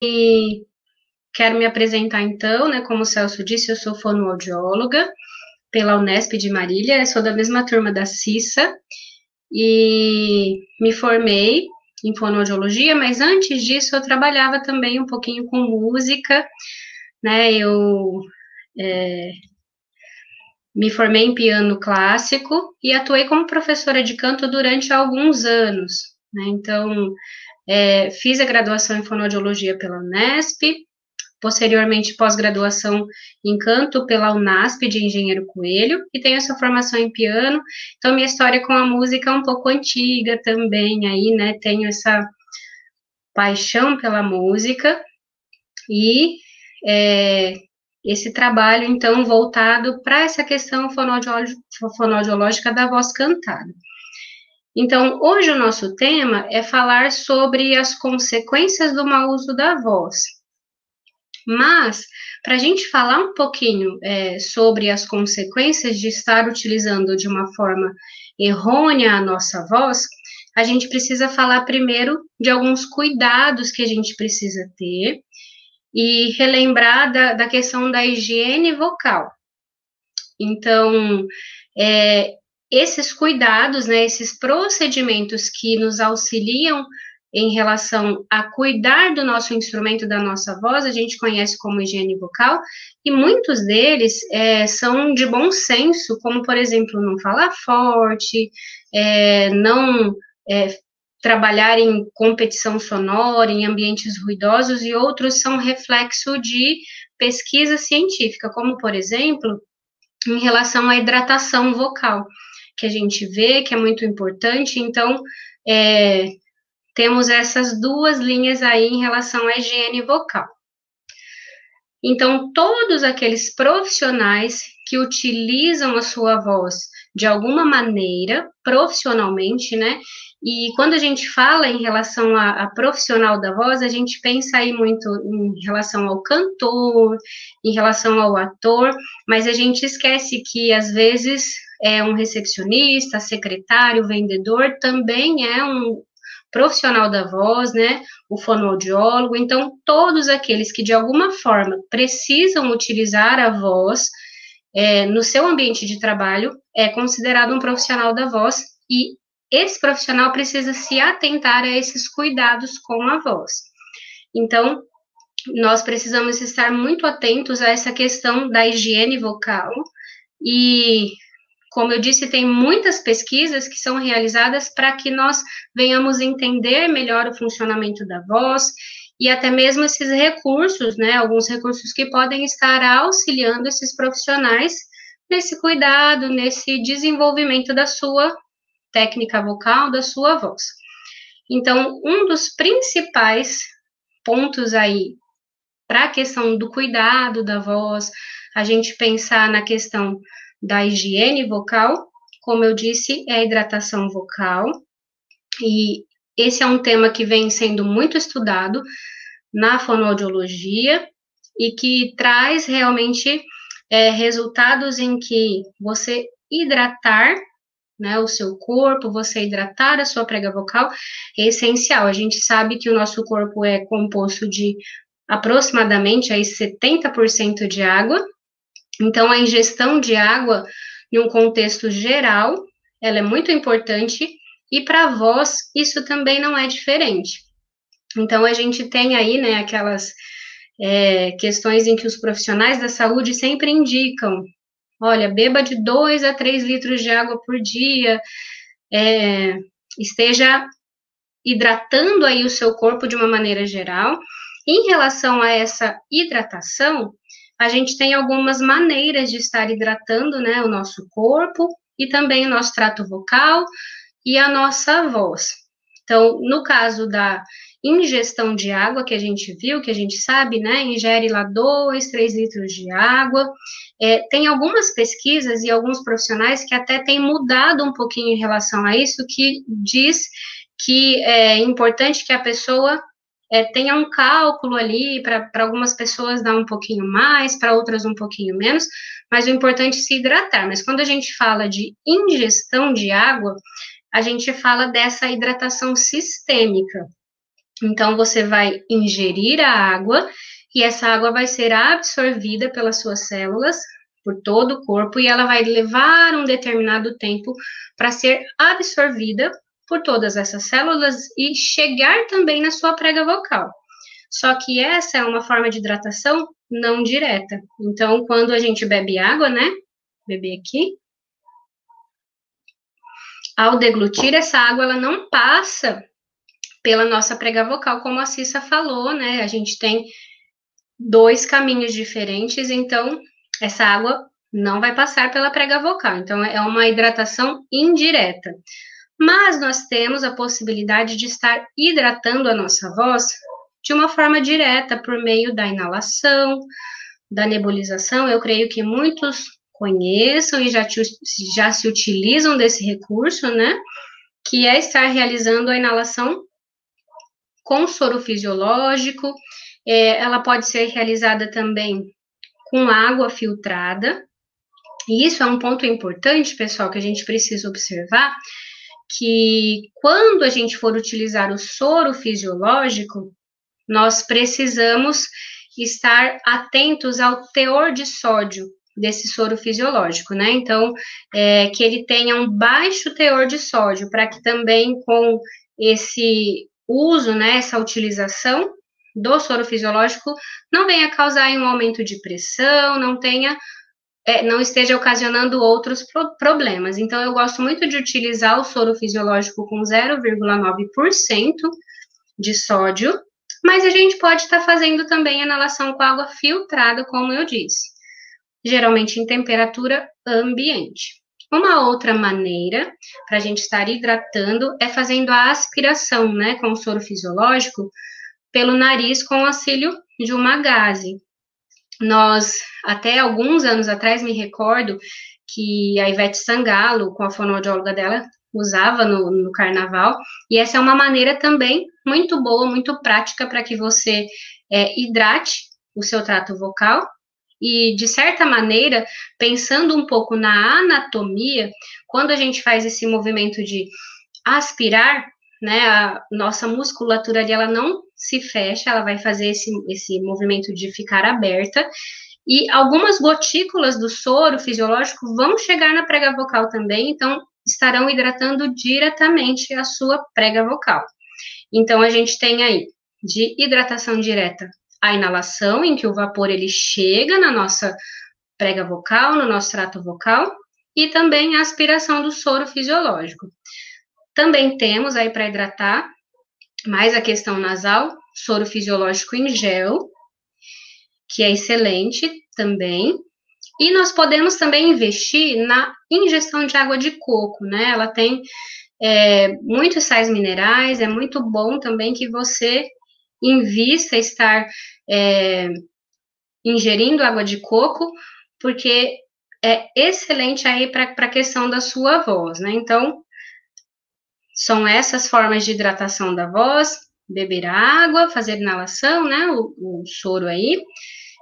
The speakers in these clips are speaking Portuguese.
E quero me apresentar então, né? Como o Celso disse, eu sou fonoaudióloga pela Unesp de Marília, sou da mesma turma da Cissa e me formei em fonoaudiologia, mas antes disso eu trabalhava também um pouquinho com música, né? Eu me formei em piano clássico e atuei como professora de canto durante alguns anos, né? Então, fiz a graduação em fonoaudiologia pela Unesp. Posteriormente, pós-graduação em canto pela Unasp de Engenheiro Coelho, e tenho essa formação em piano. Então, minha história com a música é um pouco antiga também, aí, né? Tenho essa paixão pela música e esse trabalho, então, voltado para essa questão fonoaudiológica da voz cantada. Então, hoje o nosso tema é falar sobre as consequências do mau uso da voz. Mas, para a gente falar um pouquinho sobre as consequências de estar utilizando de uma forma errônea a nossa voz, a gente precisa falar primeiro de alguns cuidados que a gente precisa ter e relembrar da questão da higiene vocal. Então, esses cuidados, né, esses procedimentos que nos auxiliam em relação a cuidar do nosso instrumento, da nossa voz, a gente conhece como higiene vocal, e muitos deles são de bom senso, como, por exemplo, não falar forte, não trabalhar em competição sonora, em ambientes ruidosos, e outros são reflexo de pesquisa científica, como, por exemplo, em relação à hidratação vocal, que a gente vê que é muito importante. Então, temos essas duas linhas aí em relação à higiene vocal. Então, todos aqueles profissionais que utilizam a sua voz de alguma maneira, profissionalmente, né? E quando a gente fala em relação a profissional da voz, a gente pensa aí muito em relação ao cantor, em relação ao ator, mas a gente esquece que, às vezes, um recepcionista, secretário, vendedor, também é um profissional da voz, né? O fonoaudiólogo. Então, todos aqueles que, de alguma forma, precisam utilizar a voz no seu ambiente de trabalho, é considerado um profissional da voz, e esse profissional precisa se atentar a esses cuidados com a voz. Então, nós precisamos estar muito atentos a essa questão da higiene vocal, e, como eu disse, tem muitas pesquisas que são realizadas para que nós venhamos entender melhor o funcionamento da voz, e até mesmo esses recursos, né, alguns recursos que podem estar auxiliando esses profissionais nesse cuidado, nesse desenvolvimento da sua técnica vocal, da sua voz. Então, um dos principais pontos aí para a questão do cuidado da voz, a gente pensar na questão da higiene vocal, como eu disse, é a hidratação vocal, e esse é um tema que vem sendo muito estudado na fonoaudiologia e que traz realmente resultados em que você hidratar, né, o seu corpo, você hidratar a sua prega vocal é essencial. A gente sabe que o nosso corpo é composto de aproximadamente aí 70% de água, então a ingestão de água em um contexto geral, ela é muito importante, e para a voz isso também não é diferente. Então a gente tem aí, né, aquelas questões em que os profissionais da saúde sempre indicam: olha, beba de 2 a 3 litros de água por dia, esteja hidratando aí o seu corpo de uma maneira geral. Em relação a essa hidratação, a gente tem algumas maneiras de estar hidratando, né, o nosso corpo e também o nosso trato vocal e a nossa voz. Então, no caso da ingestão de água, que a gente viu, que a gente sabe, né, ingere lá 2, 3 litros de água. Tem algumas pesquisas e alguns profissionais que até têm mudado um pouquinho em relação a isso, que diz que é importante que a pessoa tenha um cálculo ali, para algumas pessoas dar um pouquinho mais, para outras um pouquinho menos, mas o importante é se hidratar. Mas quando a gente fala de ingestão de água, a gente fala dessa hidratação sistêmica. Então, você vai ingerir a água e essa água vai ser absorvida pelas suas células, por todo o corpo, e ela vai levar um determinado tempo para ser absorvida por todas essas células e chegar também na sua prega vocal. Só que essa é uma forma de hidratação não direta. Então, quando a gente bebe água, né? Beber aqui. Ao deglutir essa água, ela não passa pela nossa prega vocal, como a Cissa falou, né? A gente tem 2 caminhos diferentes, então essa água não vai passar pela prega vocal. Então, é uma hidratação indireta. Mas nós temos a possibilidade de estar hidratando a nossa voz de uma forma direta, por meio da inalação, da nebulização. Eu creio que muitos conheçam e já se utilizam desse recurso, né? Que é estar realizando a inalação com soro fisiológico. Ela pode ser realizada também com água filtrada. E isso é um ponto importante, pessoal, que a gente precisa observar, que quando a gente for utilizar o soro fisiológico, nós precisamos estar atentos ao teor de sódio desse soro fisiológico, né? Então, que ele tenha um baixo teor de sódio, para que também com esse uso, né, essa utilização do soro fisiológico, não venha causar um aumento de pressão, não esteja ocasionando outros problemas. Então, eu gosto muito de utilizar o soro fisiológico com 0,9% de sódio, mas a gente pode estar fazendo também a inalação com água filtrada, como eu disse, geralmente em temperatura ambiente. Uma outra maneira para a gente estar hidratando é fazendo a aspiração, né, com o soro fisiológico, pelo nariz com o auxílio de uma gaze. Nós, até alguns anos atrás, me recordo que a Ivete Sangalo, com a fonoaudióloga dela, usava no carnaval, e essa é uma maneira também muito boa, muito prática para que você hidrate o seu trato vocal, e de certa maneira, pensando um pouco na anatomia, quando a gente faz esse movimento de aspirar, né, a nossa musculatura ali, ela não se fecha, ela vai fazer esse movimento de ficar aberta, e algumas gotículas do soro fisiológico vão chegar na prega vocal também, então estarão hidratando diretamente a sua prega vocal. Então, a gente tem aí, de hidratação direta, a inalação, em que o vapor ele chega na nossa prega vocal, no nosso trato vocal, e também a aspiração do soro fisiológico. Também temos aí para hidratar mais a questão nasal, soro fisiológico em gel, que é excelente também. E nós podemos também investir na ingestão de água de coco, né? Ela tem muitos sais minerais, é muito bom também que você invista estar ingerindo água de coco, porque é excelente aí para a questão da sua voz, né? Então, são essas formas de hidratação da voz: beber água, fazer inalação, né? O soro aí,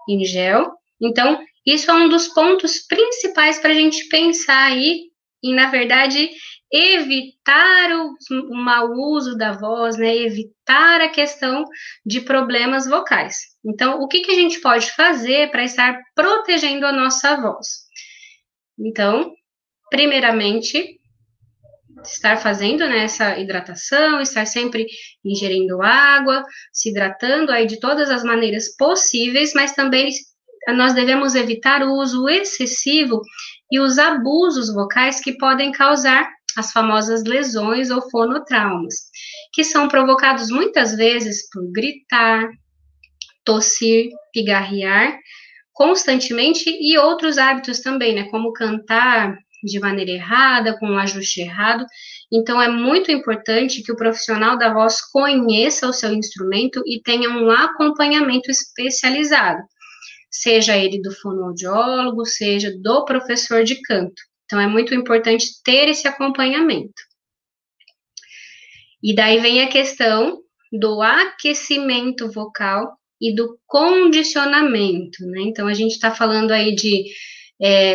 em gel. Então, isso é um dos pontos principais para a gente pensar aí em, na verdade, evitar o mau uso da voz, né? Evitar a questão de problemas vocais. Então, o que a gente pode fazer para estar protegendo a nossa voz? Então, primeiramente, estar fazendo, né, essa hidratação, estar sempre ingerindo água, se hidratando aí de todas as maneiras possíveis, mas também nós devemos evitar o uso excessivo e os abusos vocais que podem causar as famosas lesões ou fonotraumas, que são provocados muitas vezes por gritar, tossir, pigarrear constantemente e outros hábitos também, né, como cantar de maneira errada, com um ajuste errado. Então, é muito importante que o profissional da voz conheça o seu instrumento e tenha um acompanhamento especializado, seja ele do fonoaudiólogo, seja do professor de canto. Então, é muito importante ter esse acompanhamento. E daí vem a questão do aquecimento vocal e do condicionamento, né? Então, a gente está falando aí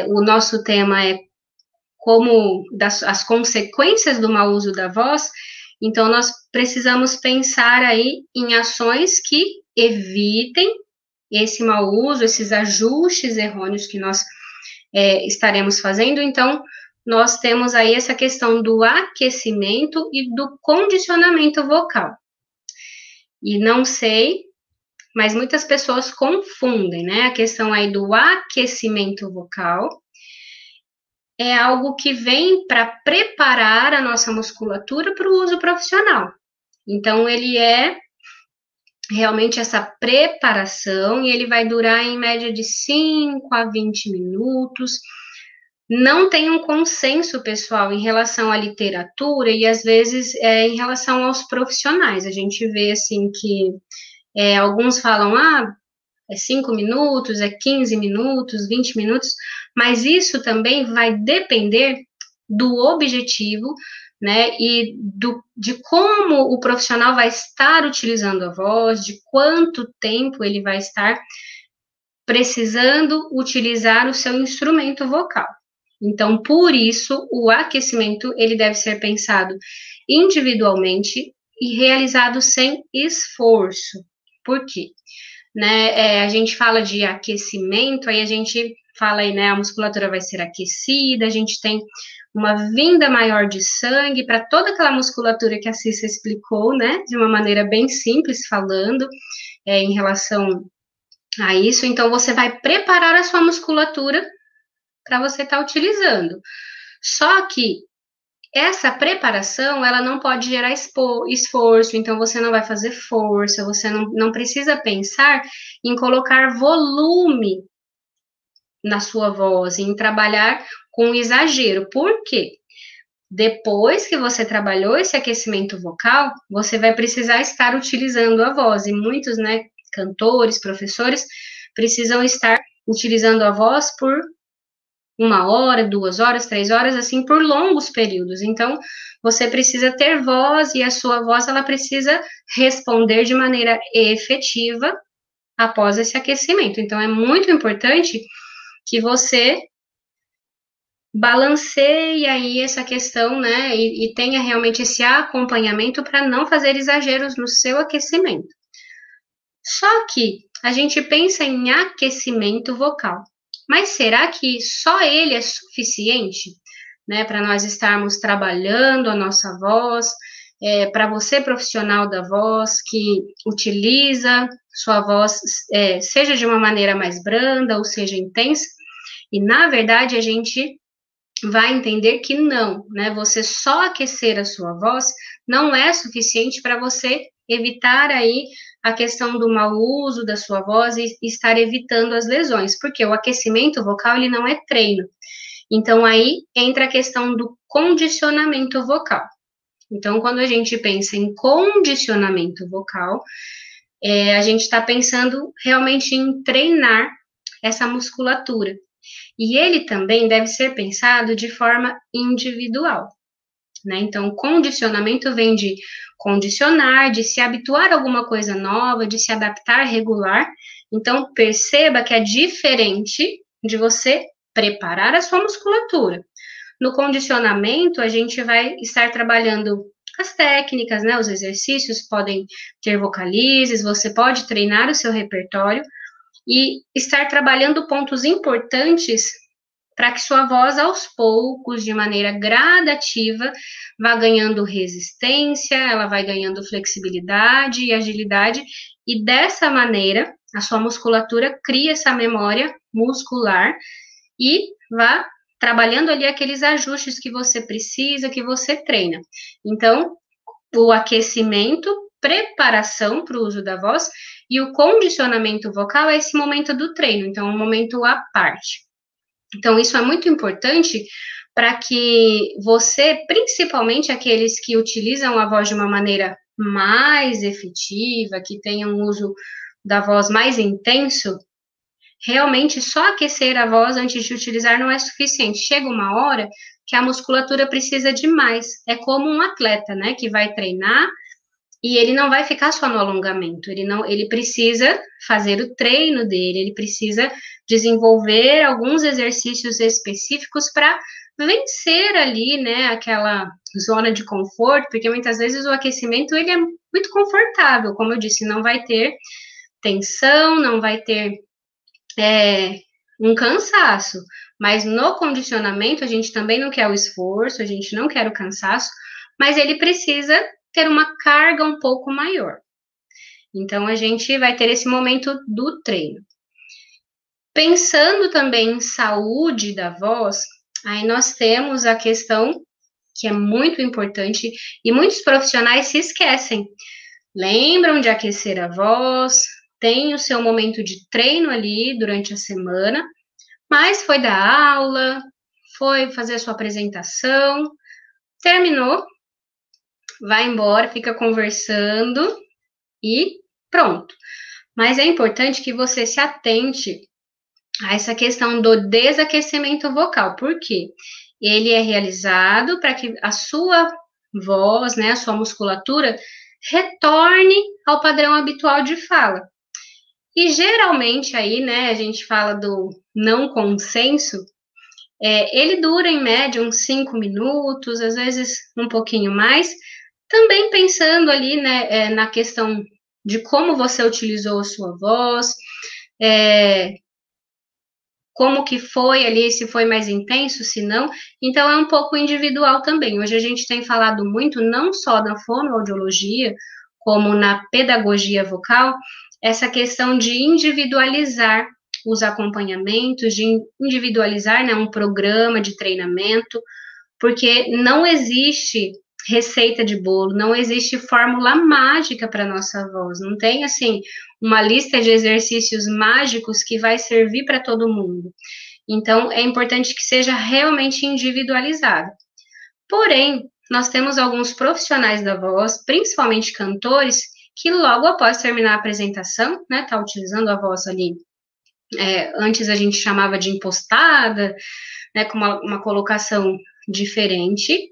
o nosso tema é como as consequências do mau uso da voz, Então, nós precisamos pensar aí em ações que evitem esse mau uso, esses ajustes errôneos que nós estaremos fazendo. Então, nós temos aí essa questão do aquecimento e do condicionamento vocal. E não sei, mas muitas pessoas confundem, né? A questão aí do aquecimento vocal é algo que vem para preparar a nossa musculatura para o uso profissional. Então, ele é realmente essa preparação, e ele vai durar em média de 5 a 20 minutos. Não tem um consenso, pessoal, em relação à literatura e, às vezes, em relação aos profissionais. A gente vê, assim, que alguns falam, é 5 minutos, é 15 minutos, 20 minutos, mas isso também vai depender do objetivo, né, e de como o profissional vai estar utilizando a voz, de quanto tempo ele vai estar precisando utilizar o seu instrumento vocal. Então, por isso, o aquecimento, ele deve ser pensado individualmente e realizado sem esforço. Por quê? Né, a gente fala de aquecimento, aí a gente fala aí, né, a musculatura vai ser aquecida, a gente tem uma vinda maior de sangue para toda aquela musculatura que a Cissa explicou, né, de uma maneira bem simples, falando em relação a isso. Então, você vai preparar a sua musculatura para você estar utilizando. Só que essa preparação, ela não pode gerar esforço, então você não vai fazer força, você não precisa pensar em colocar volume na sua voz, em trabalhar com exagero. Por quê? Depois que você trabalhou esse aquecimento vocal, você vai precisar estar utilizando a voz, e muitos, né, cantores, professores, precisam estar utilizando a voz por 1 hora, 2 horas, 3 horas, assim, por longos períodos. Então, você precisa ter voz, e a sua voz, ela precisa responder de maneira efetiva após esse aquecimento. Então, é muito importante que você balanceie aí essa questão, né, e tenha realmente esse acompanhamento para não fazer exageros no seu aquecimento. Só que a gente pensa em aquecimento vocal, mas será que só ele é suficiente, né, para nós estarmos trabalhando a nossa voz? Para você, profissional da voz, que utiliza sua voz, seja de uma maneira mais branda ou seja intensa, e na verdade a gente vai entender que não, né? Você só aquecer a sua voz não é suficiente para você evitar aí a questão do mau uso da sua voz e estar evitando as lesões, porque o aquecimento vocal, ele não é treino. Então, aí entra a questão do condicionamento vocal. Então, quando a gente pensa em condicionamento vocal, a gente está pensando realmente em treinar essa musculatura. E ele também deve ser pensado de forma individual, né? Então, condicionamento vem de condicionar, de se habituar a alguma coisa nova, de se adaptar, regular. Então, perceba que é diferente de você preparar a sua musculatura. No condicionamento, a gente vai estar trabalhando as técnicas, né? Os exercícios podem ter vocalizes, você pode treinar o seu repertório e estar trabalhando pontos importantes para que sua voz, aos poucos, de maneira gradativa, vá ganhando resistência, ela vai ganhando flexibilidade e agilidade, e dessa maneira, a sua musculatura cria essa memória muscular e vá trabalhando ali aqueles ajustes que você precisa, que você treina. Então, o aquecimento, preparação para o uso da voz, e o condicionamento vocal é esse momento do treino, então, um momento à parte. Então, isso é muito importante para que você, principalmente aqueles que utilizam a voz de uma maneira mais efetiva, que tenham um uso da voz mais intenso, realmente só aquecer a voz antes de utilizar não é suficiente. Chega uma hora que a musculatura precisa de mais. É como um atleta, né, que vai treinar E ele não vai ficar só no alongamento, ele precisa fazer o treino dele, ele precisa desenvolver alguns exercícios específicos para vencer ali, né, aquela zona de conforto, porque muitas vezes o aquecimento ele é muito confortável, como eu disse, não vai ter tensão, não vai ter um cansaço, mas no condicionamento a gente também não quer o esforço, a gente não quer o cansaço, mas ele precisa ter uma carga um pouco maior. Então a gente vai ter esse momento do treino. Pensando também em saúde da voz, aí nós temos a questão que é muito importante e muitos profissionais se esquecem. Lembram de aquecer a voz, tem o seu momento de treino ali durante a semana, mas foi dar aula, foi fazer a sua apresentação, terminou, vai embora, fica conversando e pronto. Mas é importante que você se atente a essa questão do desaquecimento vocal. Por quê? Ele é realizado para que a sua voz, né, a sua musculatura, retorne ao padrão habitual de fala. E geralmente aí, né, a gente fala do não consenso, ele dura em média uns 5 minutos, às vezes um pouquinho mais, também pensando ali, né, na questão de como você utilizou a sua voz, como que foi ali, se foi mais intenso, se não. Então, é um pouco individual também. Hoje a gente tem falado muito, não só na fonoaudiologia, como na pedagogia vocal, essa questão de individualizar os acompanhamentos, de individualizar, né, um programa de treinamento, porque não existe receita de bolo, não existe fórmula mágica para nossa voz, não tem assim uma lista de exercícios mágicos que vai servir para todo mundo. Então, é importante que seja realmente individualizado. Porém, nós temos alguns profissionais da voz, principalmente cantores, que logo após terminar a apresentação, né, tá utilizando a voz ali, antes a gente chamava de impostada, né, com uma colocação diferente,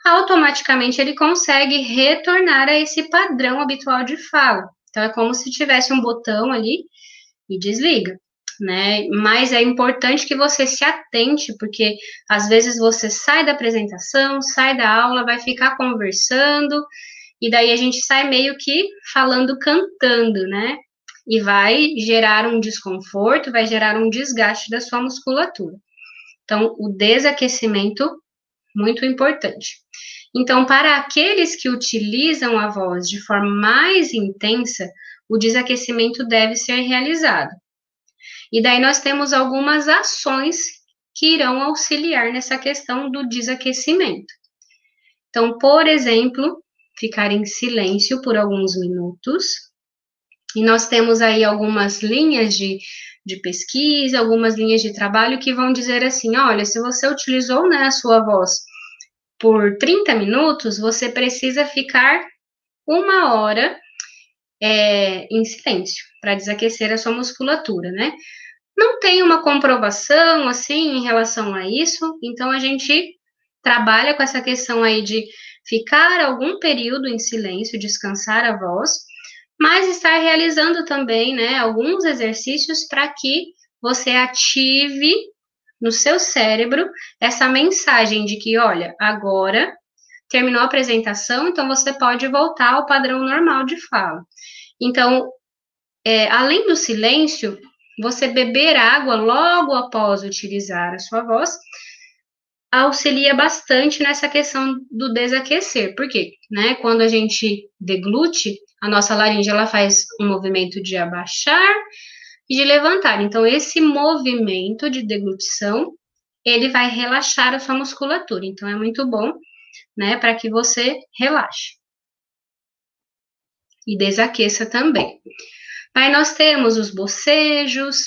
automaticamente ele consegue retornar a esse padrão habitual de fala. Então, é como se tivesse um botão ali e desliga, né? Mas é importante que você se atente, porque às vezes você sai da apresentação, sai da aula, vai ficar conversando, e daí a gente sai meio que falando, cantando, né? E vai gerar um desconforto, vai gerar um desgaste da sua musculatura. Então, o desaquecimento, muito importante. Então, para aqueles que utilizam a voz de forma mais intensa, o desaquecimento deve ser realizado. E daí nós temos algumas ações que irão auxiliar nessa questão do desaquecimento. Então, por exemplo, ficar em silêncio por alguns minutos. E nós temos aí algumas linhas de pesquisa, algumas linhas de trabalho que vão dizer assim, olha, se você utilizou, né, a sua voz por 30 minutos, você precisa ficar 1 hora em silêncio, para desaquecer a sua musculatura, né? Não tem uma comprovação, assim, em relação a isso, então a gente trabalha com essa questão aí de ficar algum período em silêncio, descansar a voz, mas estar realizando também, né, alguns exercícios para que você ative no seu cérebro essa mensagem de que, olha, agora terminou a apresentação, então você pode voltar ao padrão normal de fala. Então, além do silêncio, você beber água logo após utilizar a sua voz auxilia bastante nessa questão do desaquecer. Por quê? Né? Quando a gente deglute, a nossa laringe ela faz um movimento de abaixar e de levantar. Então, esse movimento de deglutição, ele vai relaxar a sua musculatura. Então, é muito bom, né, para que você relaxe. E desaqueça também. Aí nós temos os bocejos,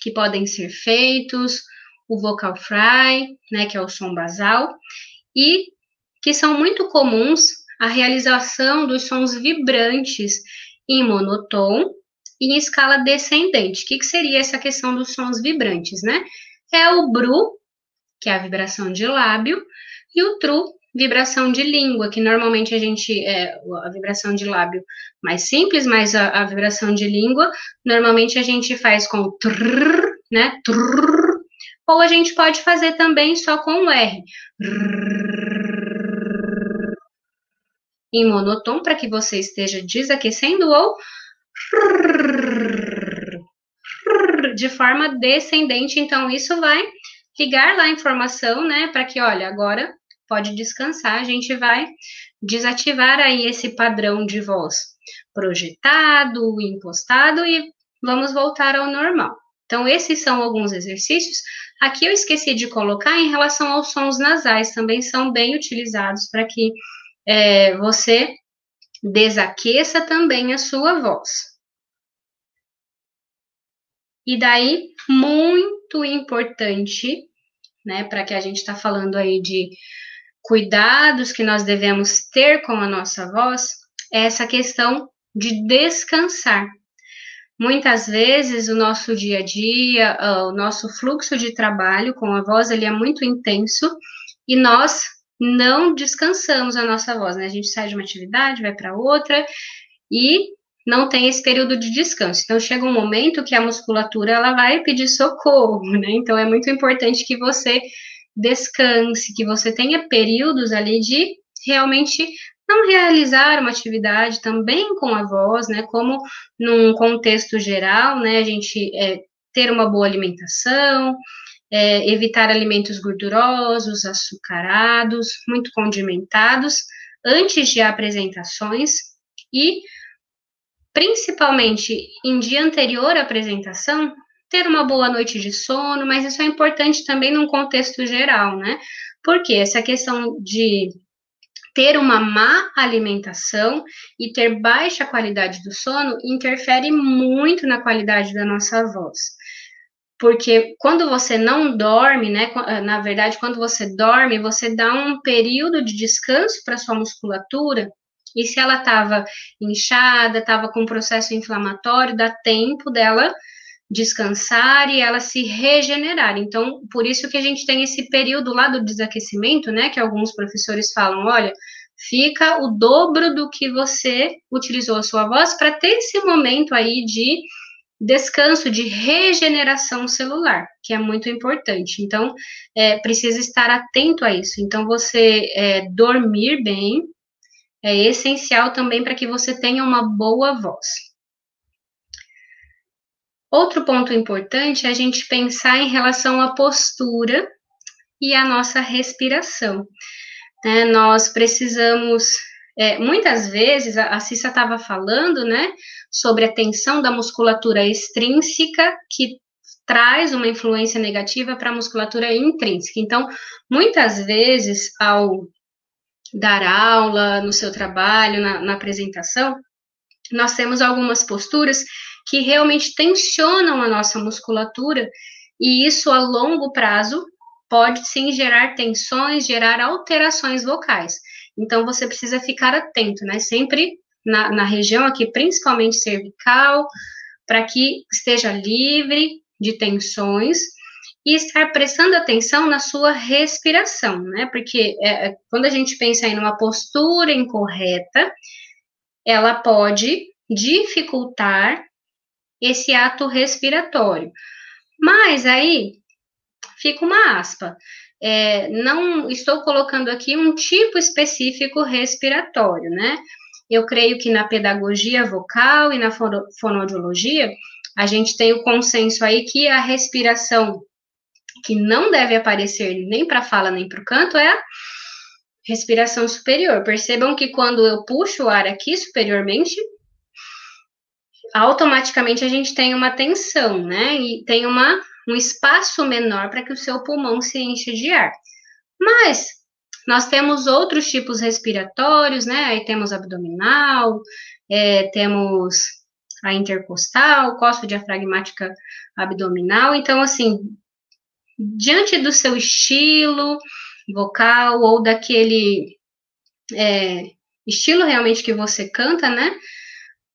que podem ser feitos, o vocal fry, né, que é o som basal, e que são muito comuns a realização dos sons vibrantes em monotom e em escala descendente. O que seria essa questão dos sons vibrantes, né? É o bru, que é a vibração de lábio, e o tru, vibração de língua, que normalmente a gente, a vibração de lábio mais simples, mas a vibração de língua, normalmente a gente faz com trrr, né, trrr, ou a gente pode fazer também só com o R, em monotom, para que você esteja desaquecendo, ou de forma descendente, então isso vai ligar lá a informação, né, para que, olha, agora pode descansar, a gente vai desativar aí esse padrão de voz projetado, impostado e vamos voltar ao normal. Então, esses são alguns exercícios. Aqui eu esqueci de colocar em relação aos sons nasais, também são bem utilizados para que você desaqueça também a sua voz. E daí, muito importante, né, para que a gente está falando aí de cuidados que nós devemos ter com a nossa voz, é essa questão de descansar. Muitas vezes o nosso dia a dia, o nosso fluxo de trabalho com a voz, ele é muito intenso e nós não descansamos a nossa voz, né? A gente sai de uma atividade, vai para outra e não tem esse período de descanso. Então, chega um momento que a musculatura, ela vai pedir socorro, né? Então, é muito importante que você descanse, que você tenha períodos ali de realmente não realizar uma atividade também com a voz, né? Como num contexto geral, né? A gente ter uma boa alimentação, evitar alimentos gordurosos, açucarados, muito condimentados, antes de apresentações e principalmente em dia anterior à apresentação, ter uma boa noite de sono, mas isso é importante também num contexto geral, né? Porque essa questão de ter uma má alimentação e ter baixa qualidade do sono interfere muito na qualidade da nossa voz. Porque quando você não dorme, né? Na verdade, quando você dorme, você dá um período de descanso para sua musculatura. E se ela estava inchada, estava com processo inflamatório, dá tempo dela descansar e ela se regenerar. Então, por isso que a gente tem esse período lá do desaquecimento, né? Que alguns professores falam, olha, fica o dobro do que você utilizou a sua voz para ter esse momento aí de descanso, de regeneração celular, que é muito importante. Então, precisa estar atento a isso. Então, você dormir bem é essencial também para que você tenha uma boa voz. Outro ponto importante é a gente pensar em relação à postura e à nossa respiração. Nós precisamos, muitas vezes, a Cissa estava falando, né, sobre a tensão da musculatura extrínseca, que traz uma influência negativa para a musculatura intrínseca. Então, muitas vezes, ao dar aula, no seu trabalho, na apresentação, nós temos algumas posturas que realmente tensionam a nossa musculatura, e isso a longo prazo pode sim gerar tensões, gerar alterações vocais. Então, você precisa ficar atento, né? Sempre na região aqui, principalmente cervical, para que esteja livre de tensões e estar prestando atenção na sua respiração, né? Porque quando a gente pensa em uma postura incorreta, ela pode dificultar esse ato respiratório. Mas aí fica uma aspa. Não estou colocando aqui um tipo específico respiratório, né? Eu creio que na pedagogia vocal e na fonoaudiologia, a gente tem o consenso aí que a respiração que não deve aparecer nem para a fala nem para o canto é a respiração superior. Percebam que quando eu puxo o ar aqui superiormente, automaticamente a gente tem uma tensão, né? E tem um espaço menor para que o seu pulmão se encha de ar. Mas nós temos outros tipos respiratórios, né? Aí temos abdominal, temos a intercostal, costo-diafragmática abdominal. Então, assim, diante do seu estilo vocal ou daquele estilo realmente que você canta, né?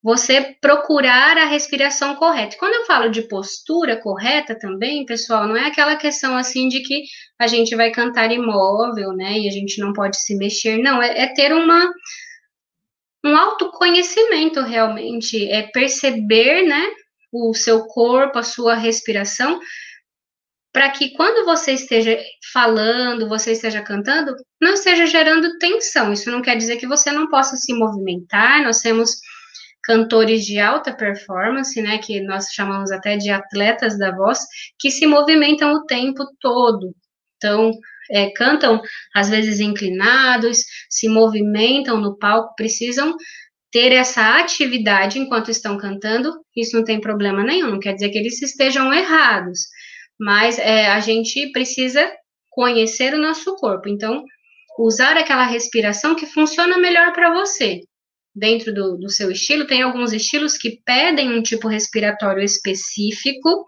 você procurar a respiração correta. Quando eu falo de postura correta também, pessoal, não é aquela questão assim de que a gente vai cantar imóvel, né, e a gente não pode se mexer, não, é ter um autoconhecimento realmente, é perceber, né, o seu corpo, a sua respiração, para que quando você esteja falando, você esteja cantando, não esteja gerando tensão. Isso não quer dizer que você não possa se movimentar, nós temos cantores de alta performance, né, que nós chamamos até de atletas da voz, que se movimentam o tempo todo. Então, cantam, às vezes, inclinados, se movimentam no palco, precisam ter essa atividade enquanto estão cantando, isso não tem problema nenhum, não quer dizer que eles estejam errados, mas a gente precisa conhecer o nosso corpo, então, usar aquela respiração que funciona melhor para você. Dentro do seu estilo, tem alguns estilos que pedem um tipo respiratório específico,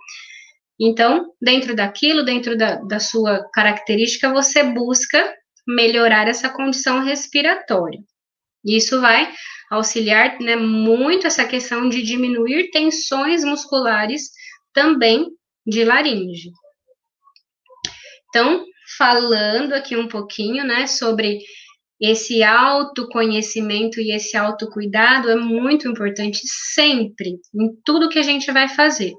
então, dentro daquilo, dentro da sua característica, você busca melhorar essa condição respiratória. Isso vai auxiliar, né, muito essa questão de diminuir tensões musculares também de laringe. Então, falando aqui um pouquinho, né, sobre esse autoconhecimento e esse autocuidado é muito importante sempre, em tudo que a gente vai fazer.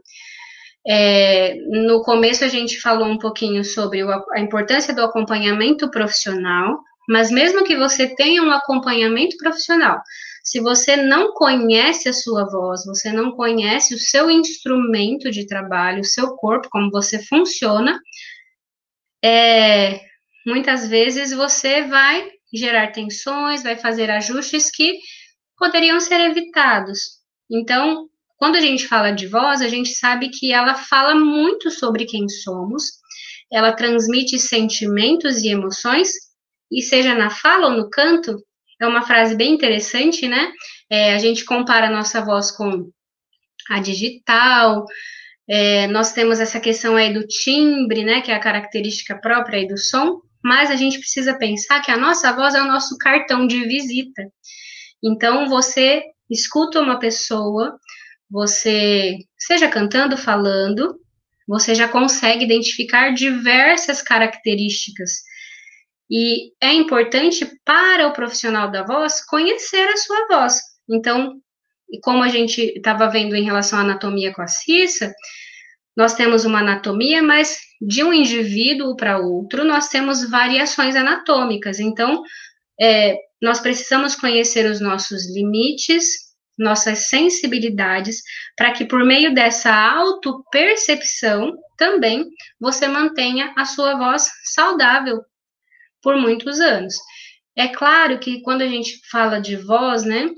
No começo a gente falou um pouquinho sobre a importância do acompanhamento profissional, mas mesmo que você tenha um acompanhamento profissional, se você não conhece a sua voz, você não conhece o seu instrumento de trabalho, o seu corpo, como você funciona, muitas vezes você vai gerar tensões, vai fazer ajustes que poderiam ser evitados. Então, quando a gente fala de voz, a gente sabe que ela fala muito sobre quem somos, ela transmite sentimentos e emoções, e seja na fala ou no canto, é uma frase bem interessante, né? A gente compara a nossa voz com a digital, nós temos essa questão aí do timbre, né? Que é a característica própria aí do som, mas a gente precisa pensar que a nossa voz é o nosso cartão de visita. Então, você escuta uma pessoa, você, seja cantando, falando, você já consegue identificar diversas características. E é importante para o profissional da voz conhecer a sua voz. Então, como a gente estava vendo em relação à anatomia com a Cissa, nós temos uma anatomia, mas de um indivíduo para outro, nós temos variações anatômicas. Então, nós precisamos conhecer os nossos limites, nossas sensibilidades, para que por meio dessa autopercepção também você mantenha a sua voz saudável por muitos anos. É claro que quando a gente fala de voz, né,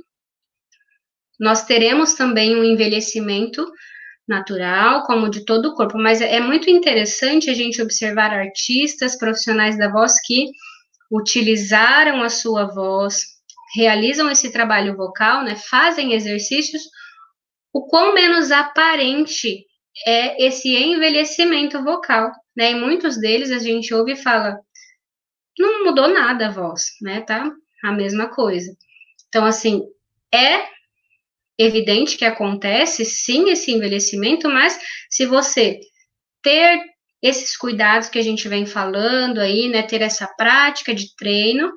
nós teremos também um envelhecimento natural, como de todo o corpo, mas é muito interessante a gente observar artistas, profissionais da voz que utilizaram a sua voz, realizam esse trabalho vocal, né, fazem exercícios, o quão menos aparente é esse envelhecimento vocal, né, e muitos deles a gente ouve e fala, não mudou nada a voz, né, tá a mesma coisa. Então, assim, é evidente que acontece, sim, esse envelhecimento, mas se você ter esses cuidados que a gente vem falando aí, né, ter essa prática de treino,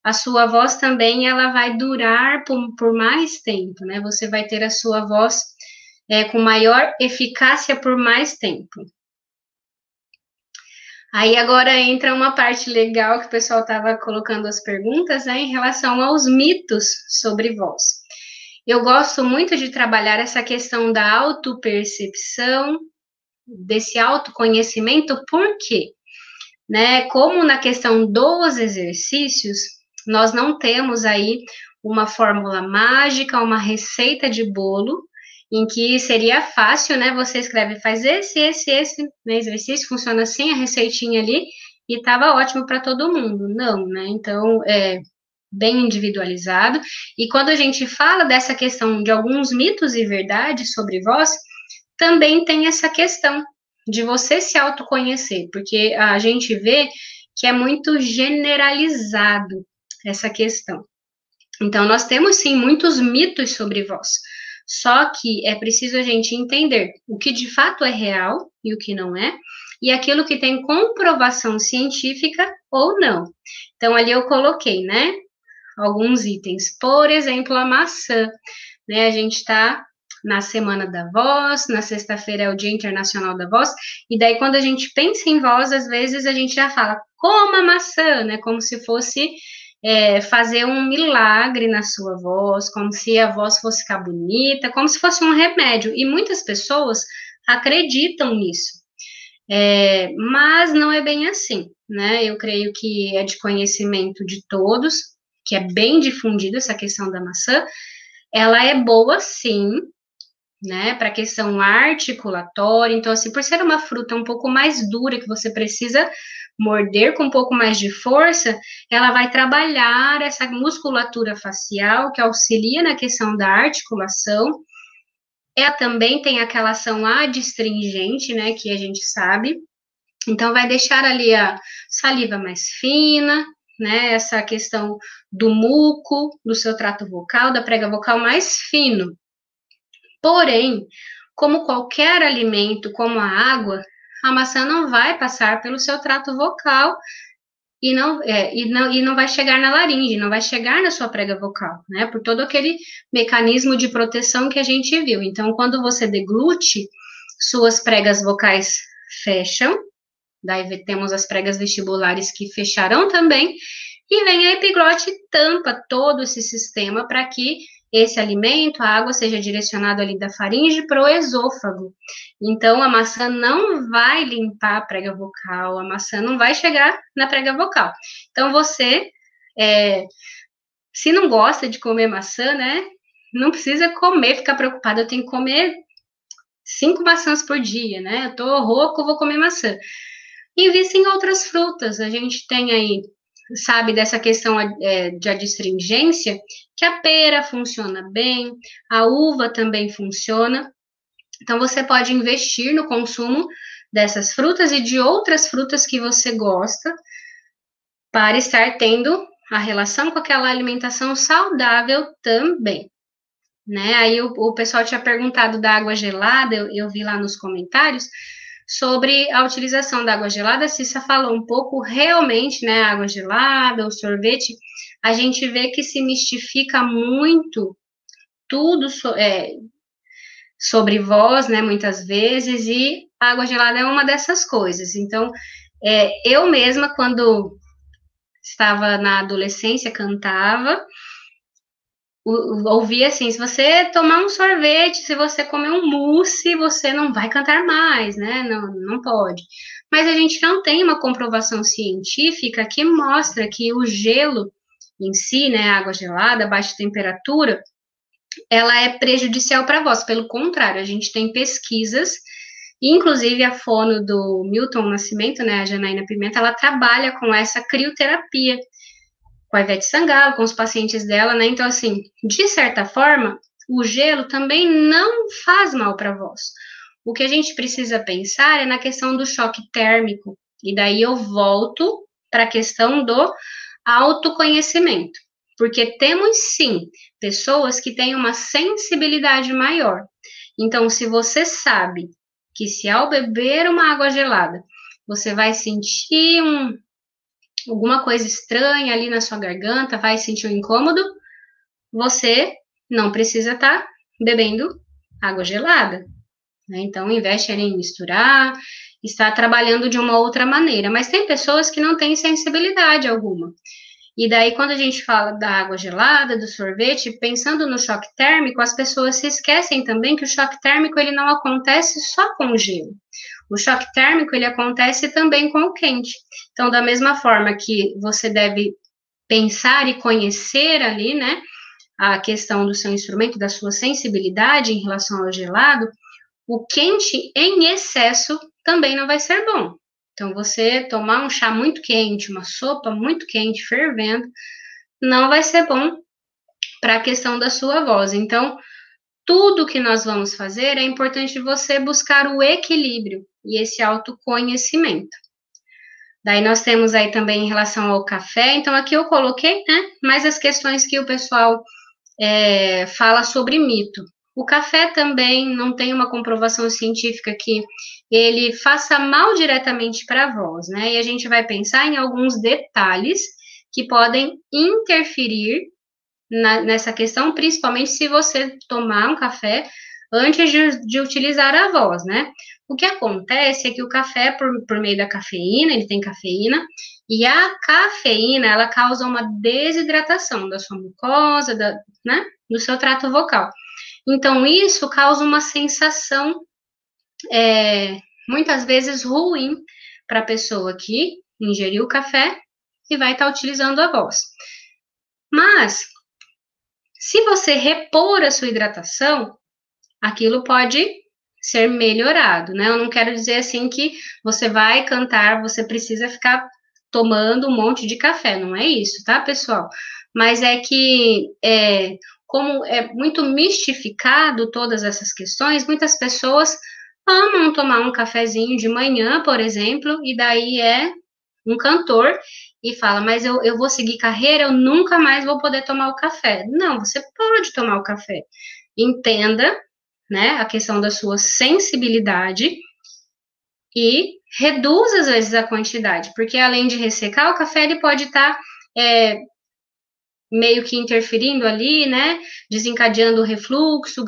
a sua voz também, ela vai durar por mais tempo, né, você vai ter a sua voz com maior eficácia por mais tempo. Aí agora entra uma parte legal que o pessoal estava colocando as perguntas, né, em relação aos mitos sobre voz. Eu gosto muito de trabalhar essa questão da autopercepção, desse autoconhecimento, por quê? Né, como na questão dos exercícios, nós não temos aí uma fórmula mágica, uma receita de bolo, em que seria fácil, né, você escreve, faz esse né, exercício, funciona assim, a receitinha ali, e estava ótimo para todo mundo. Não, né, então, bem individualizado, e quando a gente fala dessa questão de alguns mitos e verdades sobre voz, também tem essa questão de você se autoconhecer, porque a gente vê que é muito generalizado essa questão. Então, nós temos, sim, muitos mitos sobre voz. Só que é preciso a gente entender o que de fato é real e o que não é, e aquilo que tem comprovação científica ou não. Então, ali eu coloquei, né, alguns itens. Por exemplo, a maçã, né, a gente está na Semana da Voz, na sexta-feira é o Dia Internacional da Voz, e daí quando a gente pensa em voz, às vezes a gente já fala, coma maçã, né, como se fosse fazer um milagre na sua voz, como se a voz fosse ficar bonita, como se fosse um remédio, e muitas pessoas acreditam nisso, mas não é bem assim, né, eu creio que é de conhecimento de todos, que é bem difundida essa questão da maçã, ela é boa sim, né, para questão articulatória, então assim, por ser uma fruta um pouco mais dura, que você precisa morder com um pouco mais de força, ela vai trabalhar essa musculatura facial, que auxilia na questão da articulação, ela também tem aquela ação adstringente, né, que a gente sabe, então vai deixar ali a saliva mais fina, né, essa questão do muco, do seu trato vocal, da prega vocal mais fino. Porém, como qualquer alimento, como a água, a maçã não vai passar pelo seu trato vocal e não vai chegar na laringe, não vai chegar na sua prega vocal, né? Por todo aquele mecanismo de proteção que a gente viu. Então, quando você deglute, suas pregas vocais fecham, daí temos as pregas vestibulares que fecharão também, e vem a epiglote e tampa todo esse sistema para que esse alimento, a água, seja direcionado ali da faringe para o esôfago. Então, a maçã não vai limpar a prega vocal, a maçã não vai chegar na prega vocal. Então, você, se não gosta de comer maçã, né, não precisa comer, ficar preocupado, eu tenho que comer 5 maçãs por dia, né, eu tô rouco, vou comer maçã. Invista em outras frutas, a gente tem aí, sabe, dessa questão de adstringência, que a pera funciona bem, a uva também funciona. Então, você pode investir no consumo dessas frutas e de outras frutas que você gosta, para estar tendo a relação com aquela alimentação saudável também, né? Aí o pessoal tinha perguntado da água gelada, eu vi lá nos comentários, sobre a utilização da água gelada, a Cissa falou um pouco, realmente, né, a água gelada, o sorvete, a gente vê que se mistifica muito tudo sobre voz, né, muitas vezes, e a água gelada é uma dessas coisas. Então, eu mesma, quando estava na adolescência, cantava, ouvi assim, se você tomar um sorvete, se você comer um mousse, você não vai cantar mais, né? Não, não pode. Mas a gente não tem uma comprovação científica que mostra que o gelo em si, né, a água gelada, baixa temperatura, ela é prejudicial para a voz. Pelo contrário, a gente tem pesquisas, inclusive a fono do Milton Nascimento, né, a Janaína Pimenta, ela trabalha com essa crioterapia, com a Ivete Sangalo, com os pacientes dela, né? Então, assim, de certa forma, o gelo também não faz mal para a voz. O que a gente precisa pensar é na questão do choque térmico. E daí eu volto para a questão do autoconhecimento. Porque temos, sim, pessoas que têm uma sensibilidade maior. Então, se você sabe que se ao beber uma água gelada, você vai sentir alguma coisa estranha ali na sua garganta, vai sentir um incômodo, você não precisa estar bebendo água gelada, né? Então, investe ali em misturar, está trabalhando de uma outra maneira. Mas tem pessoas que não têm sensibilidade alguma. E daí, quando a gente fala da água gelada, do sorvete, pensando no choque térmico, as pessoas se esquecem também que o choque térmico ele não acontece só com o gelo. O choque térmico, ele acontece também com o quente. Então, da mesma forma que você deve pensar e conhecer ali, né, a questão do seu instrumento, da sua sensibilidade em relação ao gelado, o quente em excesso também não vai ser bom. Então, você tomar um chá muito quente, uma sopa muito quente, fervendo, não vai ser bom para a questão da sua voz. Então, tudo que nós vamos fazer é importante você buscar o equilíbrio e esse autoconhecimento. Daí nós temos aí também em relação ao café, então aqui eu coloquei, né, mais as questões que o pessoal fala sobre mito. O café também não tem uma comprovação científica que ele faça mal diretamente para a voz, né? E a gente vai pensar em alguns detalhes que podem interferir nessa questão, principalmente se você tomar um café antes de utilizar a voz, né? O que acontece é que o café, por meio da cafeína, ele tem cafeína, e a cafeína, ela causa uma desidratação da sua mucosa, né, do seu trato vocal. Então, isso causa uma sensação, muitas vezes, ruim para a pessoa que ingeriu o café e vai estar utilizando a voz. Mas, se você repor a sua hidratação, aquilo pode ser melhorado, né? Eu não quero dizer assim que você vai cantar, você precisa ficar tomando um monte de café, não é isso, tá, pessoal? Mas é que, como é muito mistificado todas essas questões, muitas pessoas amam tomar um cafezinho de manhã, por exemplo, e daí é um cantor e fala, mas eu vou seguir carreira, eu nunca mais vou poder tomar o café. Não, você pode tomar o café. Entenda, né, a questão da sua sensibilidade e reduz, às vezes, a quantidade, porque além de ressecar, o café ele pode estar meio que interferindo ali, né, desencadeando o refluxo,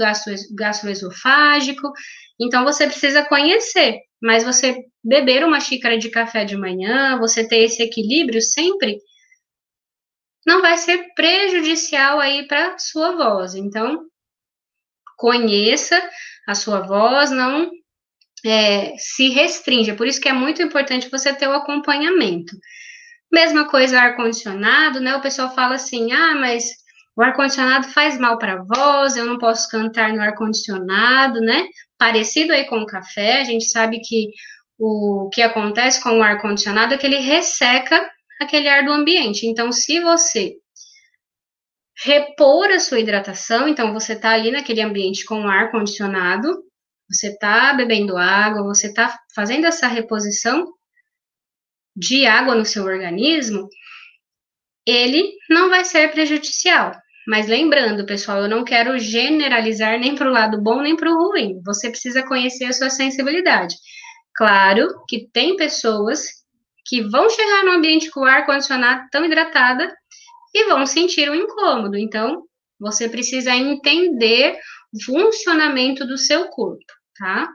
gastroesofágico, então você precisa conhecer, mas você beber uma xícara de café de manhã, você ter esse equilíbrio sempre, não vai ser prejudicial aí para sua voz, então conheça a sua voz, não se restringe. Por isso que é muito importante você ter o acompanhamento. Mesma coisa ar-condicionado, né? O pessoal fala assim, mas o ar-condicionado faz mal para a voz, eu não posso cantar no ar-condicionado, né? Parecido aí com o café, a gente sabe que o que acontece com o ar-condicionado é que ele resseca aquele ar do ambiente. Então, se você repor a sua hidratação, então você está ali naquele ambiente com ar condicionado, você está bebendo água, você está fazendo essa reposição de água no seu organismo, ele não vai ser prejudicial. Mas lembrando, pessoal, eu não quero generalizar nem para o lado bom nem para o ruim. Você precisa conhecer a sua sensibilidade. Claro que tem pessoas que vão chegar no ambiente com o ar condicionado tão hidratada e vão sentir um incômodo. Então, você precisa entender o funcionamento do seu corpo, tá?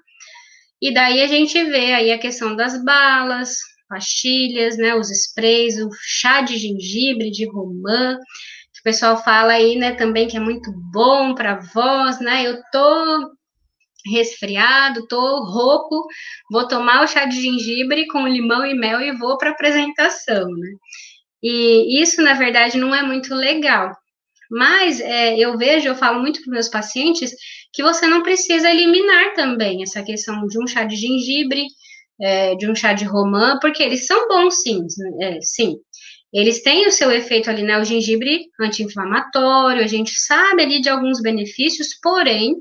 E daí a gente vê aí a questão das balas, pastilhas, né, os sprays, o chá de gengibre, de romã, que o pessoal fala aí, né, também que é muito bom para a voz, né? Eu tô resfriado, tô rouco, vou tomar o chá de gengibre com limão e mel e vou para a apresentação, né? E isso, na verdade, não é muito legal. Mas eu falo muito para meus pacientes que você não precisa eliminar também essa questão de um chá de gengibre, de um chá de romã, porque eles são bons, sim, sim. Eles têm o seu efeito ali, né? O gengibre anti-inflamatório, a gente sabe ali de alguns benefícios, porém,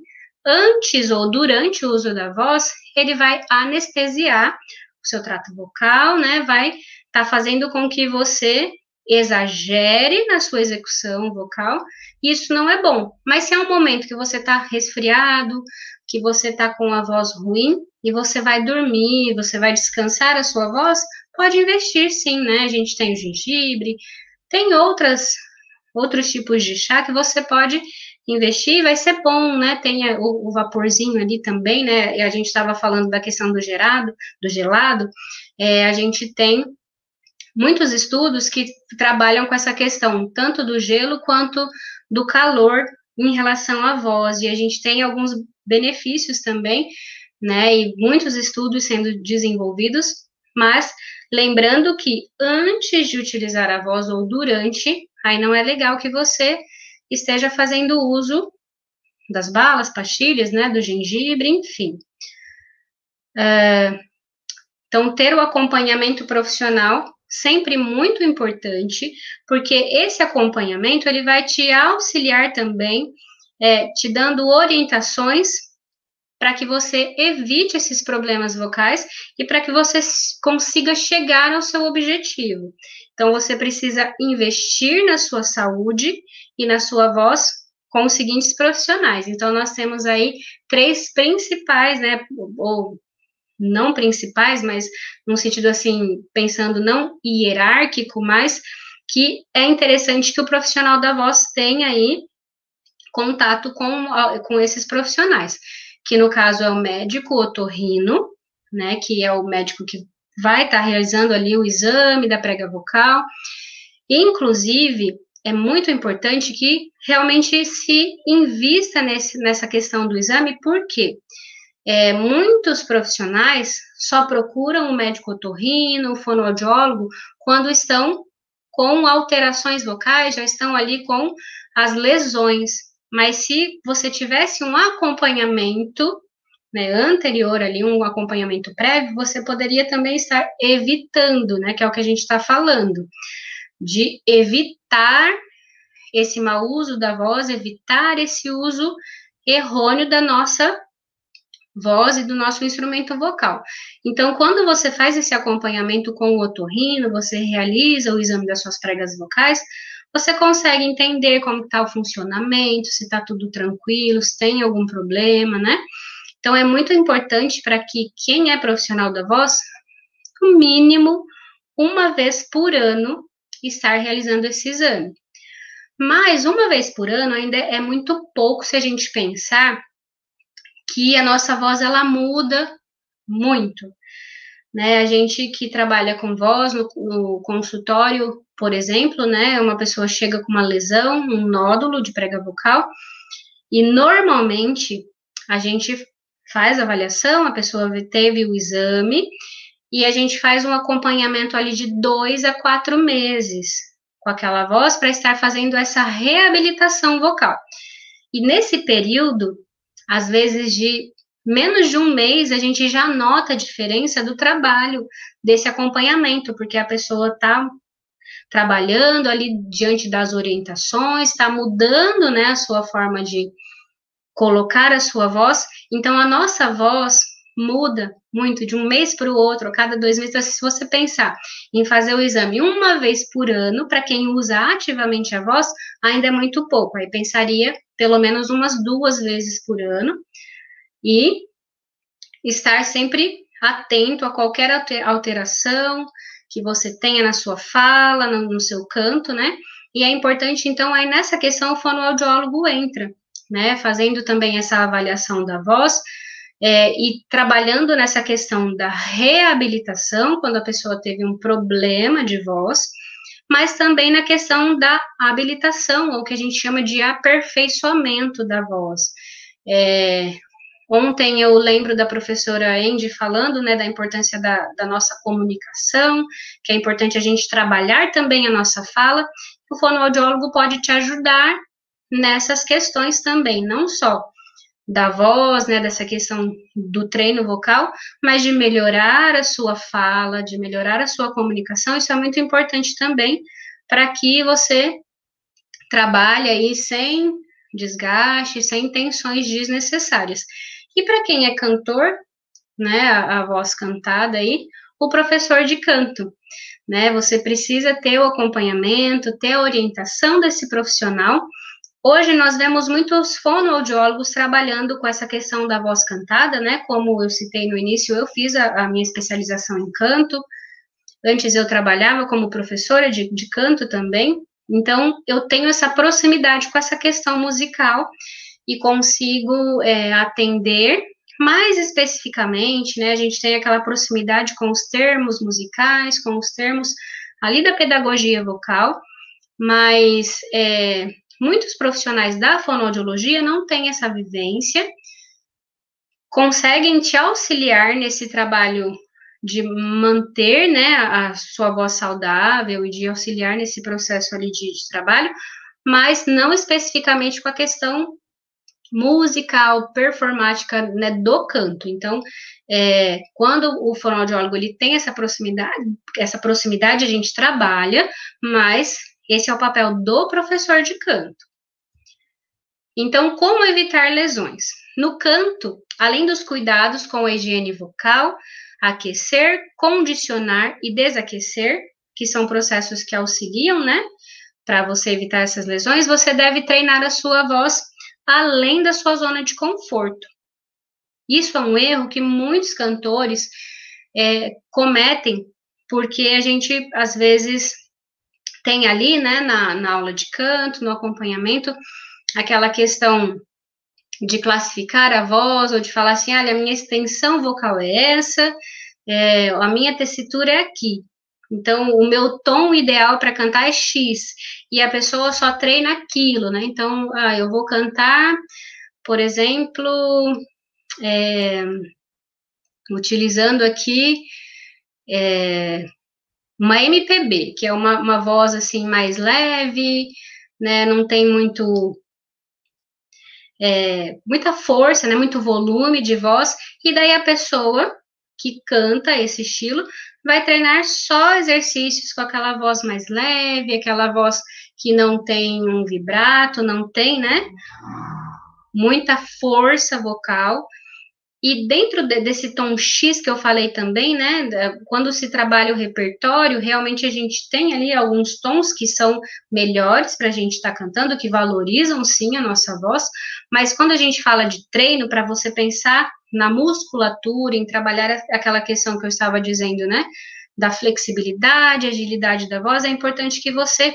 antes ou durante o uso da voz, ele vai anestesiar o seu trato vocal, né? Vai estar fazendo com que você exagere na sua execução vocal, e isso não é bom. Mas se é um momento que você está resfriado, que você está com a voz ruim, e você vai dormir, você vai descansar a sua voz, pode investir sim, né? A gente tem o gengibre, tem outros tipos de chá que você pode investir, vai ser bom, né? Tem o vaporzinho ali também, né? E a gente estava falando da questão do gelado, a gente tem muitos estudos que trabalham com essa questão, tanto do gelo quanto do calor em relação à voz, e a gente tem alguns benefícios também, né, e muitos estudos sendo desenvolvidos, mas lembrando que antes de utilizar a voz ou durante, aí não é legal que você esteja fazendo uso das balas, pastilhas, né, do gengibre, enfim. Então, ter o acompanhamento profissional sempre muito importante, porque esse acompanhamento ele vai te auxiliar também, te dando orientações para que você evite esses problemas vocais e para que você consiga chegar ao seu objetivo. Então, você precisa investir na sua saúde e na sua voz com os seguintes profissionais. Então, nós temos aí 3 principais, né, ou não principais, mas num sentido assim, pensando não hierárquico, mas que é interessante que o profissional da voz tenha aí contato com esses profissionais, que no caso é o médico otorrino, né, que é o médico que vai estar realizando ali o exame da prega vocal. Inclusive, é muito importante que realmente se invista nessa questão do exame, porque muitos profissionais só procuram o médico otorrino, o fonoaudiólogo, quando estão com alterações vocais, já estão ali com as lesões. Mas se você tivesse um acompanhamento, né, anterior ali, um acompanhamento prévio, você poderia também estar evitando, né, que é o que a gente está falando, de evitar esse mau uso da voz, evitar esse uso errôneo da nossa voz e do nosso instrumento vocal. Então, quando você faz esse acompanhamento com o otorrino, você realiza o exame das suas pregas vocais, você consegue entender como está o funcionamento, se está tudo tranquilo, se tem algum problema, né? Então, é muito importante para que quem é profissional da voz, no mínimo, uma vez por ano, estar realizando esse exame. Mas, uma vez por ano, ainda é muito pouco se a gente pensar que a nossa voz, ela muda muito, né? A gente que trabalha com voz no consultório, por exemplo, né? Uma pessoa chega com uma lesão, um nódulo de prega vocal, e normalmente a gente faz a avaliação, a pessoa teve o exame, e a gente faz um acompanhamento ali de 2 a 4 meses com aquela voz para estar fazendo essa reabilitação vocal. E nesse período, às vezes de menos de um mês, a gente já nota a diferença do trabalho desse acompanhamento, porque a pessoa está trabalhando ali diante das orientações, está mudando, né, a sua forma de colocar a sua voz. Então, a nossa voz muda muito de um mês para o outro, a cada 2 meses. Então, se você pensar em fazer o exame uma vez por ano, para quem usa ativamente a voz, ainda é muito pouco. Aí pensaria pelo menos umas 2 vezes por ano e estar sempre atento a qualquer alteração que você tenha na sua fala, no seu canto, né? E é importante, então, aí nessa questão o fonoaudiólogo entra, né? Fazendo também essa avaliação da voz, e trabalhando nessa questão da reabilitação, quando a pessoa teve um problema de voz, mas também na questão da habilitação, ou que a gente chama de aperfeiçoamento da voz. Ontem eu lembro da professora Andy falando, né, da importância da nossa comunicação, que é importante a gente trabalhar também a nossa fala. O fonoaudiólogo pode te ajudar nessas questões também, não só da voz, né, dessa questão do treino vocal, mas de melhorar a sua fala, de melhorar a sua comunicação. Isso é muito importante também para que você trabalhe aí sem desgaste, sem tensões desnecessárias. E para quem é cantor, né, a voz cantada aí, o professor de canto, né, você precisa ter o acompanhamento, ter a orientação desse profissional. Hoje nós vemos muitos fonoaudiólogos trabalhando com essa questão da voz cantada, né, como eu citei no início, eu fiz a minha especialização em canto, antes eu trabalhava como professora de canto também, então eu tenho essa proximidade com essa questão musical, e consigo atender mais especificamente, né, a gente tem aquela proximidade com os termos musicais, com os termos ali da pedagogia vocal, mas muitos profissionais da fonoaudiologia não têm essa vivência, conseguem te auxiliar nesse trabalho de manter, né, a sua voz saudável e de auxiliar nesse processo ali de trabalho, mas não especificamente com a questão musical, performática, né, do canto. Então, quando o fonoaudiólogo ele tem essa proximidade a gente trabalha, mas esse é o papel do professor de canto. Então, como evitar lesões? No canto, além dos cuidados com a higiene vocal, aquecer, condicionar e desaquecer, que são processos que auxiliam, né, para você evitar essas lesões, você deve treinar a sua voz além da sua zona de conforto. Isso é um erro que muitos cantores cometem, porque a gente, às vezes, tem ali, né, na aula de canto, no acompanhamento, aquela questão de classificar a voz, ou de falar assim, a minha extensão vocal é essa, a minha tessitura é aqui. Então, o meu tom ideal para cantar é X, e a pessoa só treina aquilo, né? Então, eu vou cantar, por exemplo, utilizando aqui uma MPB, que é uma voz assim mais leve, né? Não tem muita força, né? Muito volume de voz, e daí a pessoa que canta esse estilo vai treinar só exercícios com aquela voz mais leve, aquela voz que não tem um vibrato, não tem, né, muita força vocal. E dentro desse tom X que eu falei também, né, quando se trabalha o repertório, realmente a gente tem ali alguns tons que são melhores para a gente estar cantando, que valorizam sim a nossa voz, mas quando a gente fala de treino, para você pensar na musculatura, em trabalhar aquela questão que eu estava dizendo, né, da flexibilidade, agilidade da voz, é importante que você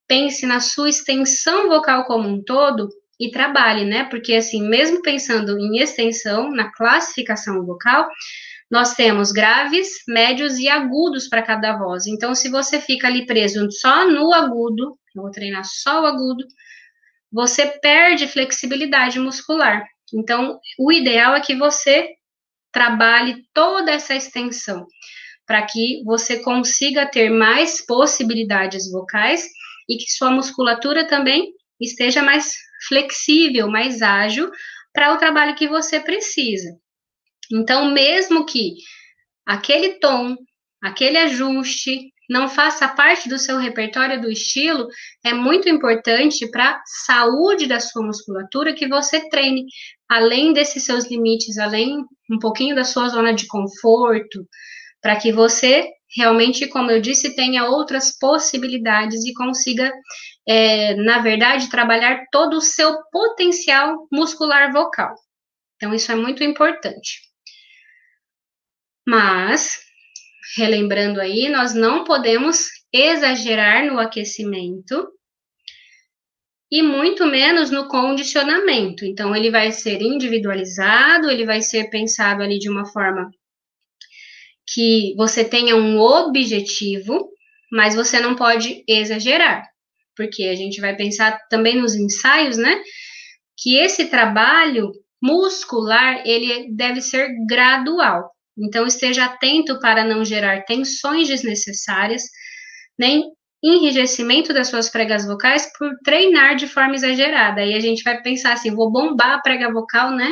pense na sua extensão vocal como um todo, e trabalhe, né? Porque, assim, mesmo pensando em extensão, na classificação vocal, nós temos graves, médios e agudos para cada voz. Então, se você fica ali preso só no agudo, eu vou treinar só o agudo, você perde flexibilidade muscular. Então, o ideal é que você trabalhe toda essa extensão, para que você consiga ter mais possibilidades vocais e que sua musculatura também esteja mais flexível, mais ágil para o trabalho que você precisa. Então, mesmo que aquele tom, aquele ajuste não faça parte do seu repertório do estilo, é muito importante para a saúde da sua musculatura que você treine, além desses seus limites, além um pouquinho da sua zona de conforto, para que você realmente, como eu disse, tenha outras possibilidades e consiga, na verdade, trabalhar todo o seu potencial muscular vocal. Então, isso é muito importante. Mas, relembrando aí, nós não podemos exagerar no aquecimento e muito menos no condicionamento. Então, ele vai ser individualizado, ele vai ser pensado ali de uma forma que você tenha um objetivo, mas você não pode exagerar, porque a gente vai pensar também nos ensaios, né? Que esse trabalho muscular, ele deve ser gradual. Então, esteja atento para não gerar tensões desnecessárias, nem enrijecimento das suas pregas vocais por treinar de forma exagerada. Aí a gente vai pensar assim, vou bombar a prega vocal, né?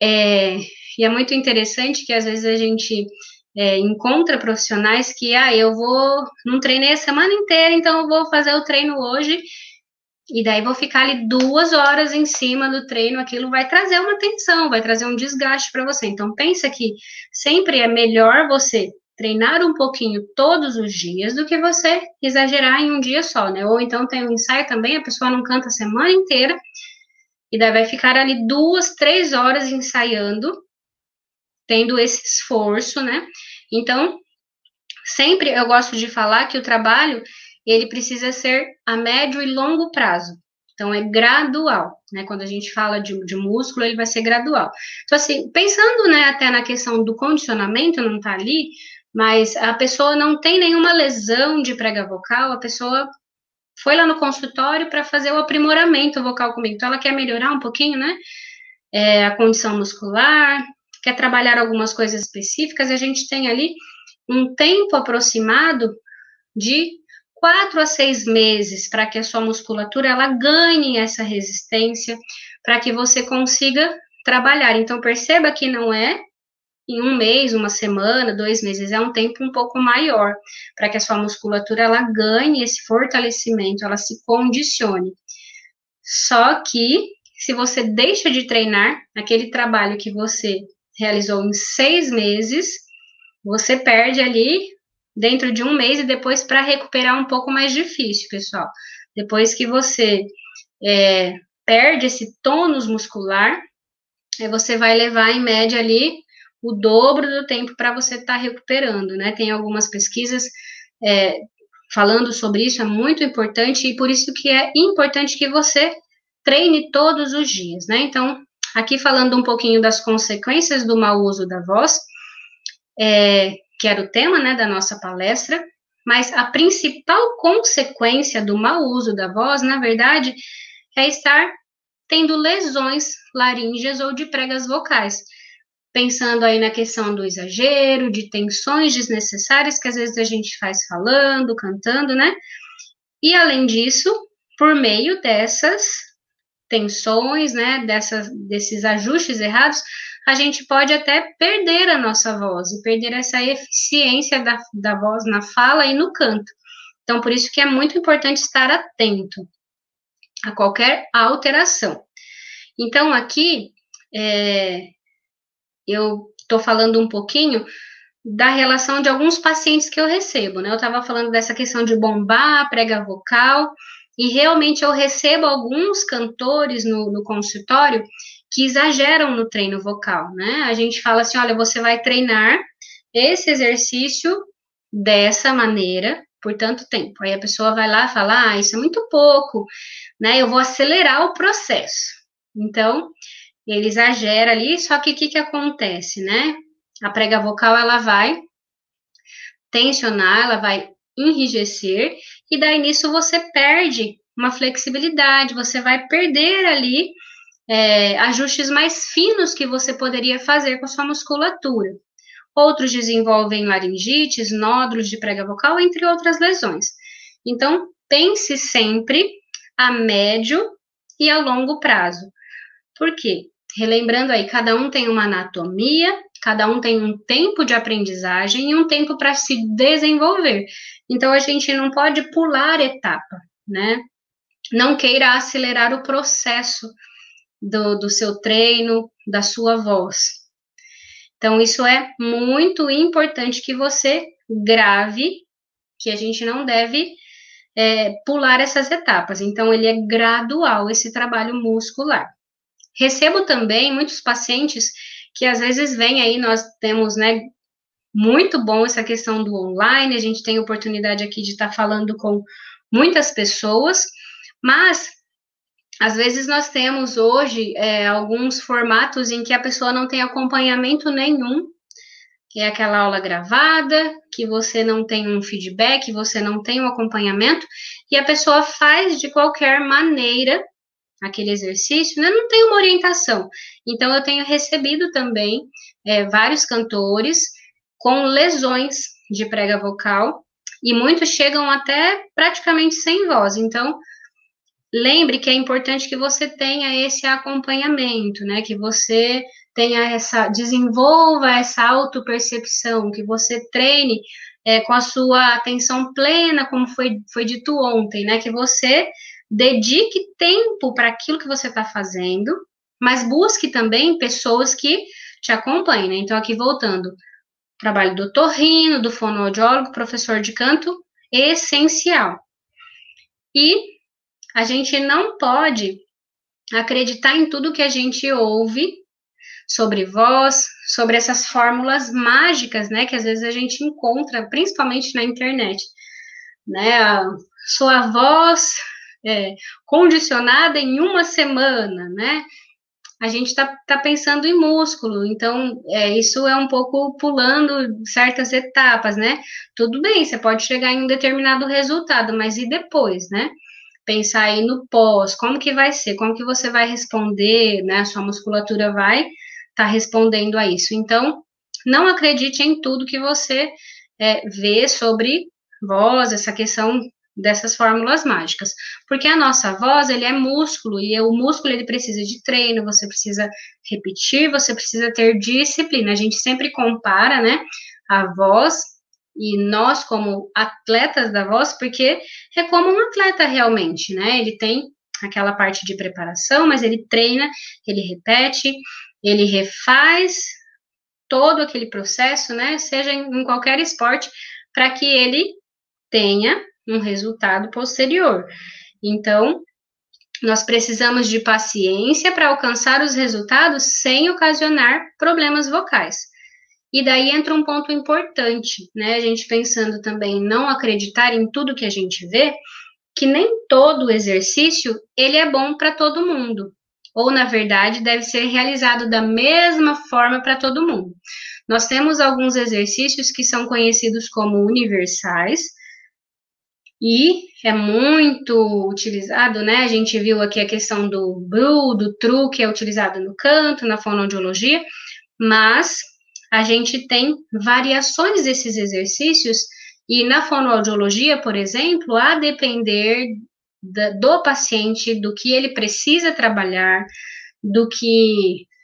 E é muito interessante que às vezes a gente encontra profissionais que, não treinei a semana inteira, então eu vou fazer o treino hoje, e daí vou ficar ali 2 horas em cima do treino, aquilo vai trazer uma tensão, vai trazer um desgaste para você. Então, pensa que sempre é melhor você treinar um pouquinho todos os dias do que você exagerar em um dia só, né? Ou então tem um ensaio também, a pessoa não canta a semana inteira, e daí vai ficar ali 2, 3 horas ensaiando, tendo esse esforço, né? Então, sempre eu gosto de falar que o trabalho, ele precisa ser a médio e longo prazo. Então, é gradual, né? Quando a gente fala de músculo, ele vai ser gradual. Então, assim, pensando, né, até na questão do condicionamento, não tá ali, mas a pessoa não tem nenhuma lesão de prega vocal, a pessoa foi lá no consultório para fazer o aprimoramento vocal comigo. Então, ela quer melhorar um pouquinho, né? A condição muscular, quer trabalhar algumas coisas específicas, a gente tem ali um tempo aproximado de 4 a 6 meses para que a sua musculatura ela ganhe essa resistência, para que você consiga trabalhar. Então, perceba que não é em 1 mês, 1 semana, 2 meses, é um tempo um pouco maior, para que a sua musculatura ela ganhe esse fortalecimento, ela se condicione. Só que, se você deixa de treinar aquele trabalho que você realizou em 6 meses, você perde ali dentro de um mês, e depois para recuperar um pouco mais difícil, pessoal. Depois que você perde esse tônus muscular, você vai levar em média ali o dobro do tempo para você estar recuperando, né? Tem algumas pesquisas falando sobre isso, é muito importante, e por isso que é importante que você treine todos os dias, né? Então, aqui falando um pouquinho das consequências do mau uso da voz, que era o tema, né, da nossa palestra, mas a principal consequência do mau uso da voz, na verdade, é estar tendo lesões laríngeas ou de pregas vocais, pensando aí na questão do exagero, de tensões desnecessárias que às vezes a gente faz falando, cantando, né? E além disso, por meio dessas tensões, né, desses ajustes errados, a gente pode até perder a nossa voz e perder essa eficiência da voz na fala e no canto. Então, por isso que é muito importante estar atento a qualquer alteração. Então, aqui, eu estou falando um pouquinho da relação de alguns pacientes que eu recebo, né? Eu estava falando dessa questão de bombar a prega vocal, e realmente eu recebo alguns cantores no consultório que exageram no treino vocal, né? A gente fala assim, olha, você vai treinar esse exercício dessa maneira por tanto tempo. Aí a pessoa vai lá e fala, isso é muito pouco, né? Eu vou acelerar o processo. Então, ele exagera ali, só que o que acontece, né? A prega vocal, ela vai tensionar, ela vai enrijecer, e daí nisso você perde uma flexibilidade, você vai perder ali ajustes mais finos que você poderia fazer com a sua musculatura. Outros desenvolvem laringites, nódulos de prega vocal, entre outras lesões. Então, pense sempre a médio e a longo prazo. Por quê? Relembrando aí, cada um tem uma anatomia, cada um tem um tempo de aprendizagem e um tempo para se desenvolver. Então, a gente não pode pular etapa, né? Não queira acelerar o processo do seu treino, da sua voz. Então, isso é muito importante que você grave, que a gente não deve pular essas etapas. Então, ele é gradual, esse trabalho muscular. Recebo também muitos pacientes que às vezes vêm aí, nós temos, né, muito bom essa questão do online, a gente tem oportunidade aqui de estar falando com muitas pessoas, mas às vezes nós temos hoje alguns formatos em que a pessoa não tem acompanhamento nenhum, que é aquela aula gravada, que você não tem um feedback, você não tem um acompanhamento, e a pessoa faz de qualquer maneira aquele exercício, né? Não tem uma orientação. Então, eu tenho recebido também vários cantores com lesões de prega vocal, e muitos chegam até praticamente sem voz. Então, lembre que é importante que você tenha esse acompanhamento, né? Que você desenvolva essa autopercepção, que você treine com a sua atenção plena, como foi dito ontem, né? Que você dedique tempo para aquilo que você está fazendo, mas busque também pessoas que te acompanhem, né? Então, aqui voltando, trabalho do otorrino, do fonoaudiólogo, professor de canto, essencial. E a gente não pode acreditar em tudo que a gente ouve sobre voz, sobre essas fórmulas mágicas, né, que às vezes a gente encontra, principalmente na internet, né, a sua voz condicionada em uma semana, né, a gente está pensando em músculo, então isso é um pouco pulando certas etapas, né, tudo bem, você pode chegar em um determinado resultado, mas e depois, né, pensar aí no pós, como que vai ser, como que você vai responder, né, a sua musculatura vai estar respondendo a isso. Então, não acredite em tudo que você vê sobre voz, essa questão dessas fórmulas mágicas, porque a nossa voz, ele é músculo, e o músculo, ele precisa de treino, você precisa repetir, você precisa ter disciplina. A gente sempre compara, né, a voz e nós como atletas da voz, porque é como um atleta realmente, né? Ele tem aquela parte de preparação, mas ele treina, ele repete, ele refaz todo aquele processo, né? Seja em qualquer esporte, para que ele tenha um resultado posterior. Então, nós precisamos de paciência para alcançar os resultados sem ocasionar problemas vocais. E daí entra um ponto importante, né? A gente pensando também em não acreditar em tudo que a gente vê, que nem todo exercício ele é bom para todo mundo. Ou, na verdade, deve ser realizado da mesma forma para todo mundo. Nós temos alguns exercícios que são conhecidos como universais, e é muito utilizado, né? A gente viu aqui a questão do BRU, do TRU, que é utilizado no canto, na fonoaudiologia, mas a gente tem variações desses exercícios, e na fonoaudiologia, por exemplo, a depender do paciente, do que ele precisa trabalhar,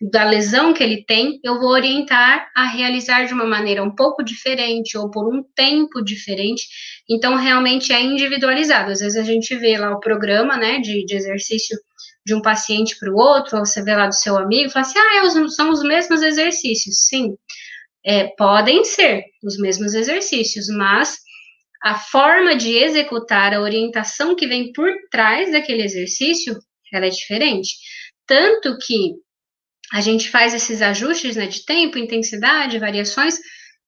da lesão que ele tem, eu vou orientar a realizar de uma maneira um pouco diferente ou por um tempo diferente. Então, realmente é individualizado. Às vezes a gente vê lá o programa, né, de exercício de um paciente para o outro, ou você vê lá do seu amigo e fala assim, são os mesmos exercícios. Sim, podem ser os mesmos exercícios, mas a forma de executar, a orientação que vem por trás daquele exercício, ela é diferente. Tanto que a gente faz esses ajustes, né, de tempo, intensidade, variações,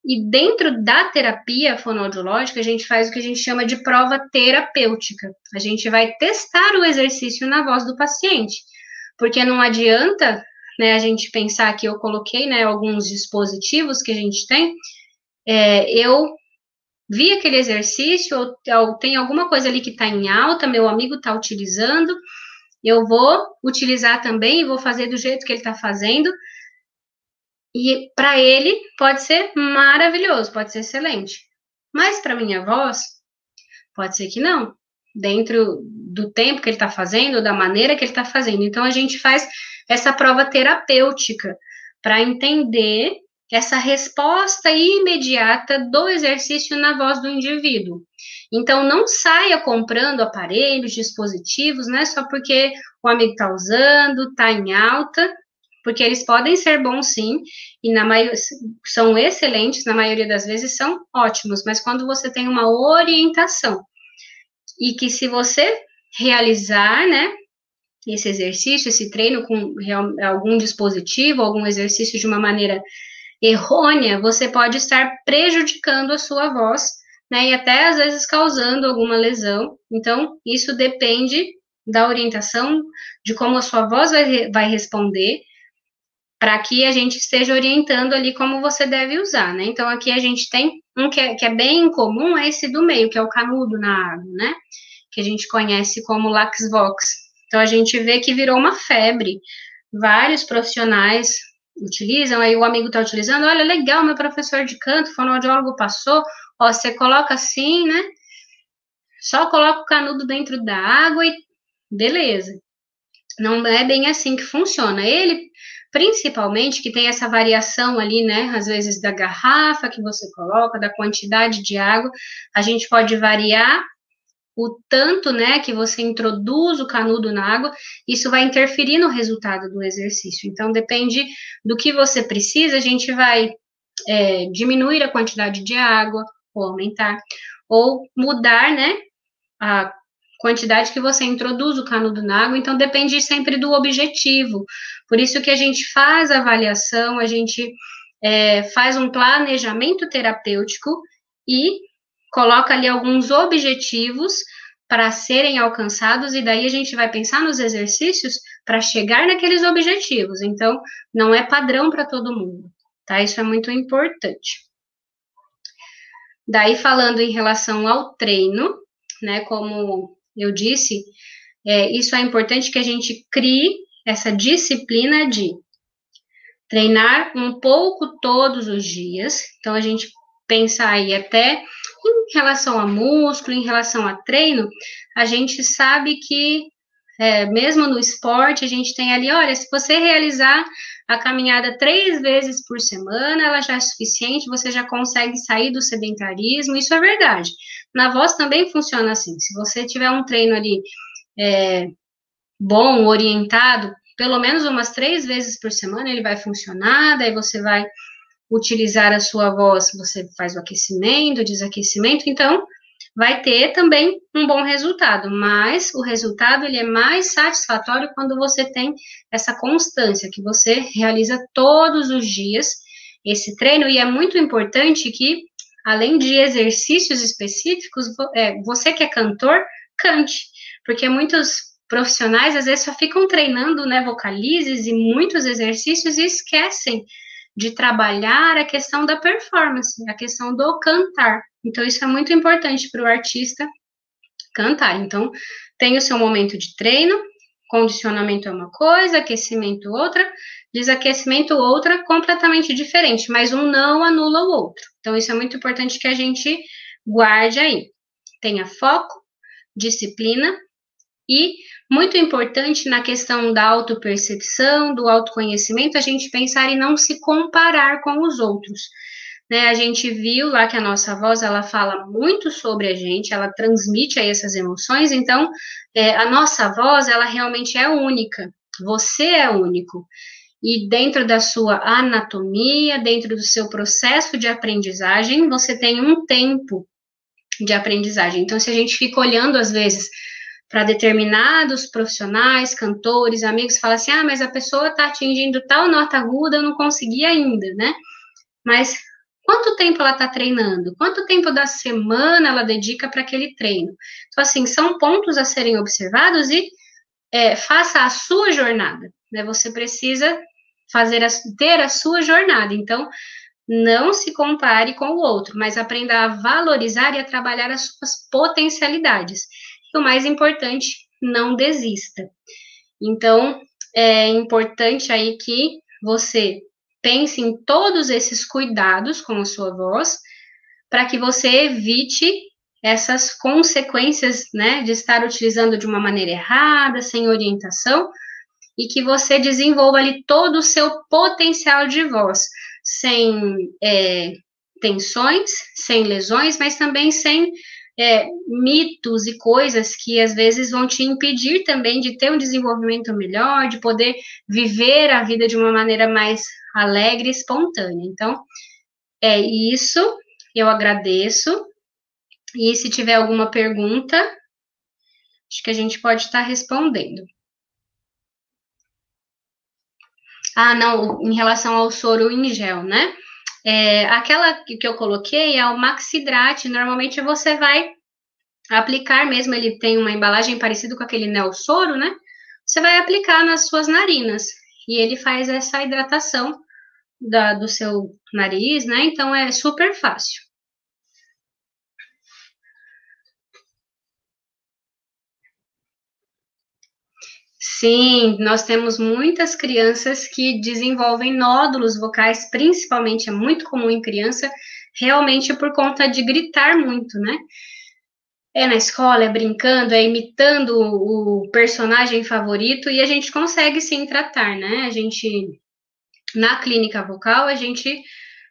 e dentro da terapia fonoaudiológica, a gente faz o que a gente chama de prova terapêutica. A gente vai testar o exercício na voz do paciente, porque não adianta, né, a gente pensar que eu coloquei, né, alguns dispositivos que a gente tem, eu vi aquele exercício, ou tem alguma coisa ali que está em alta, meu amigo está utilizando, eu vou utilizar também e vou fazer do jeito que ele está fazendo. E para ele pode ser maravilhoso, pode ser excelente. Mas para minha voz, pode ser que não. Dentro do tempo que ele está fazendo, da maneira que ele está fazendo. Então, a gente faz essa prova terapêutica para entender essa resposta imediata do exercício na voz do indivíduo. Então, não saia comprando aparelhos, dispositivos, né? Só porque o amigo está usando, está em alta, porque eles podem ser bons sim, e são excelentes, na maioria das vezes são ótimos, mas quando você tem uma orientação, e que se você realizar, né, esse exercício, esse treino com algum dispositivo, algum exercício de uma maneira errônea, você pode estar prejudicando a sua voz, né, e até às vezes causando alguma lesão. Então, isso depende da orientação, de como a sua voz vai responder, para que a gente esteja orientando ali como você deve usar, né? Então, aqui a gente tem um que é bem comum, é esse do meio, que é o canudo na água, né? Que a gente conhece como LaxVox. Então, a gente vê que virou uma febre. Vários profissionais utilizam, aí o amigo está utilizando, olha, legal, meu professor de canto, fonoaudiólogo passou, ó, você coloca assim, né? Só coloca o canudo dentro da água e beleza. Não é bem assim que funciona. Ele, principalmente, que tem essa variação ali, né, às vezes da garrafa que você coloca, da quantidade de água, a gente pode variar o tanto, né, que você introduz o canudo na água, isso vai interferir no resultado do exercício. Então, depende do que você precisa, a gente vai diminuir a quantidade de água, ou aumentar, ou mudar, né, a quantidade que você introduz o canudo na água, então depende sempre do objetivo. Por isso que a gente faz a avaliação, a gente faz um planejamento terapêutico e coloca ali alguns objetivos para serem alcançados, e daí a gente vai pensar nos exercícios para chegar naqueles objetivos. Então, não é padrão para todo mundo, tá? Isso é muito importante. Daí, falando em relação ao treino, né, como eu disse, isso é importante que a gente crie essa disciplina de treinar um pouco todos os dias. Então, a gente pensa aí até em relação a músculo, em relação a treino, a gente sabe que, mesmo no esporte, a gente tem ali, olha, se você realizar a caminhada 3 vezes por semana, ela já é suficiente, você já consegue sair do sedentarismo, isso é verdade. Na voz também funciona assim, se você tiver um treino ali bom, orientado, pelo menos umas 3 vezes por semana ele vai funcionar, daí você vai utilizar a sua voz, você faz o aquecimento, desaquecimento, então vai ter também um bom resultado, mas o resultado ele é mais satisfatório quando você tem essa constância, que você realiza todos os dias esse treino, e é muito importante que, além de exercícios específicos, você que é cantor, cante, porque muitos profissionais às vezes só ficam treinando, né, vocalizes e muitos exercícios e esquecem de trabalhar a questão da performance, a questão do cantar. Então, isso é muito importante para o artista cantar. Então, tem o seu momento de treino, condicionamento é uma coisa, aquecimento outra, desaquecimento outra, completamente diferente, mas um não anula o outro. Então, isso é muito importante que a gente guarde aí. Tenha foco, disciplina e muito importante na questão da autopercepção, do autoconhecimento, a gente pensar em não se comparar com os outros. Né, a gente viu lá que a nossa voz, ela fala muito sobre a gente, ela transmite aí essas emoções, então, a nossa voz, ela realmente é única, você é único, e dentro da sua anatomia, dentro do seu processo de aprendizagem, você tem um tempo de aprendizagem, então, se a gente fica olhando, às vezes, para determinados profissionais, cantores, amigos, fala assim, mas a pessoa está atingindo tal nota aguda, eu não consegui ainda, né, mas quanto tempo ela está treinando? Quanto tempo da semana ela dedica para aquele treino? Então, assim, são pontos a serem observados e faça a sua jornada, né? Você precisa ter a sua jornada. Então, não se compare com o outro, mas aprenda a valorizar e a trabalhar as suas potencialidades. E o mais importante, não desista. Então, é importante aí que você pense em todos esses cuidados com a sua voz, para que você evite essas consequências, né, de estar utilizando de uma maneira errada, sem orientação, e que você desenvolva ali todo o seu potencial de voz, sem tensões, sem lesões, mas também sem mitos e coisas que às vezes vão te impedir também de ter um desenvolvimento melhor, de poder viver a vida de uma maneira mais alegre e espontânea. Então, é isso, eu agradeço, e se tiver alguma pergunta, acho que a gente pode estar respondendo. Não, em relação ao soro em gel, né? Aquela que eu coloquei é o Maxidrate, normalmente você vai aplicar mesmo, ele tem uma embalagem parecida com aquele Neossoro, né? Você vai aplicar nas suas narinas, e ele faz essa hidratação do seu nariz, né? Então, é super fácil. Sim, nós temos muitas crianças que desenvolvem nódulos vocais, principalmente é muito comum em criança, realmente por conta de gritar muito, né? É na escola, é brincando, é imitando o personagem favorito, e a gente consegue sim tratar, né? Na clínica vocal, a gente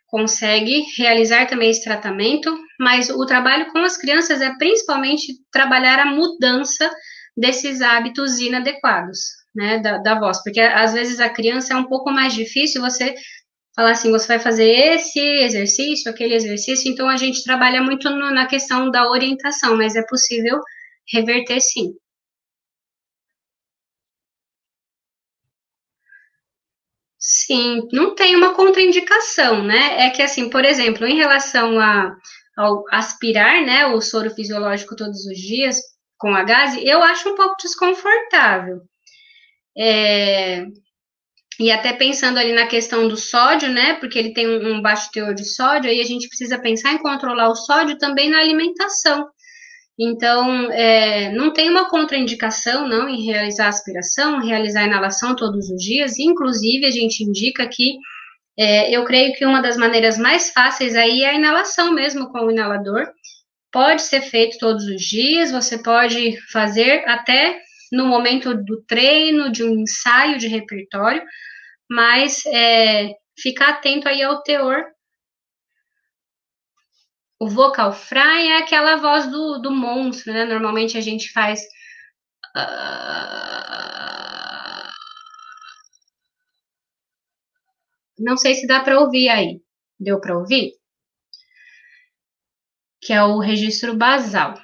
consegue realizar também esse tratamento, mas o trabalho com as crianças é principalmente trabalhar a mudança desses hábitos inadequados, né, da voz, porque às vezes a criança é um pouco mais difícil você falar assim, você vai fazer esse exercício, aquele exercício, então a gente trabalha muito na questão da orientação, mas é possível reverter sim. Sim, não tem uma contraindicação, né? É que assim, por exemplo, em relação ao aspirar, né, o soro fisiológico todos os dias com a gase, eu acho um pouco desconfortável. E até pensando ali na questão do sódio, né? Porque ele tem um baixo teor de sódio, aí a gente precisa pensar em controlar o sódio também na alimentação. Então, não tem uma contraindicação, não, em realizar aspiração, realizar inalação todos os dias. Inclusive, a gente indica que eu creio que uma das maneiras mais fáceis aí é a inalação mesmo com o inalador. Pode ser feito todos os dias, você pode fazer até no momento do treino, de um ensaio de repertório, mas ficar atento aí ao teor. O vocal fry é aquela voz do monstro, né? Normalmente a gente faz. Não sei se dá para ouvir aí. Deu para ouvir? Que é o registro basal.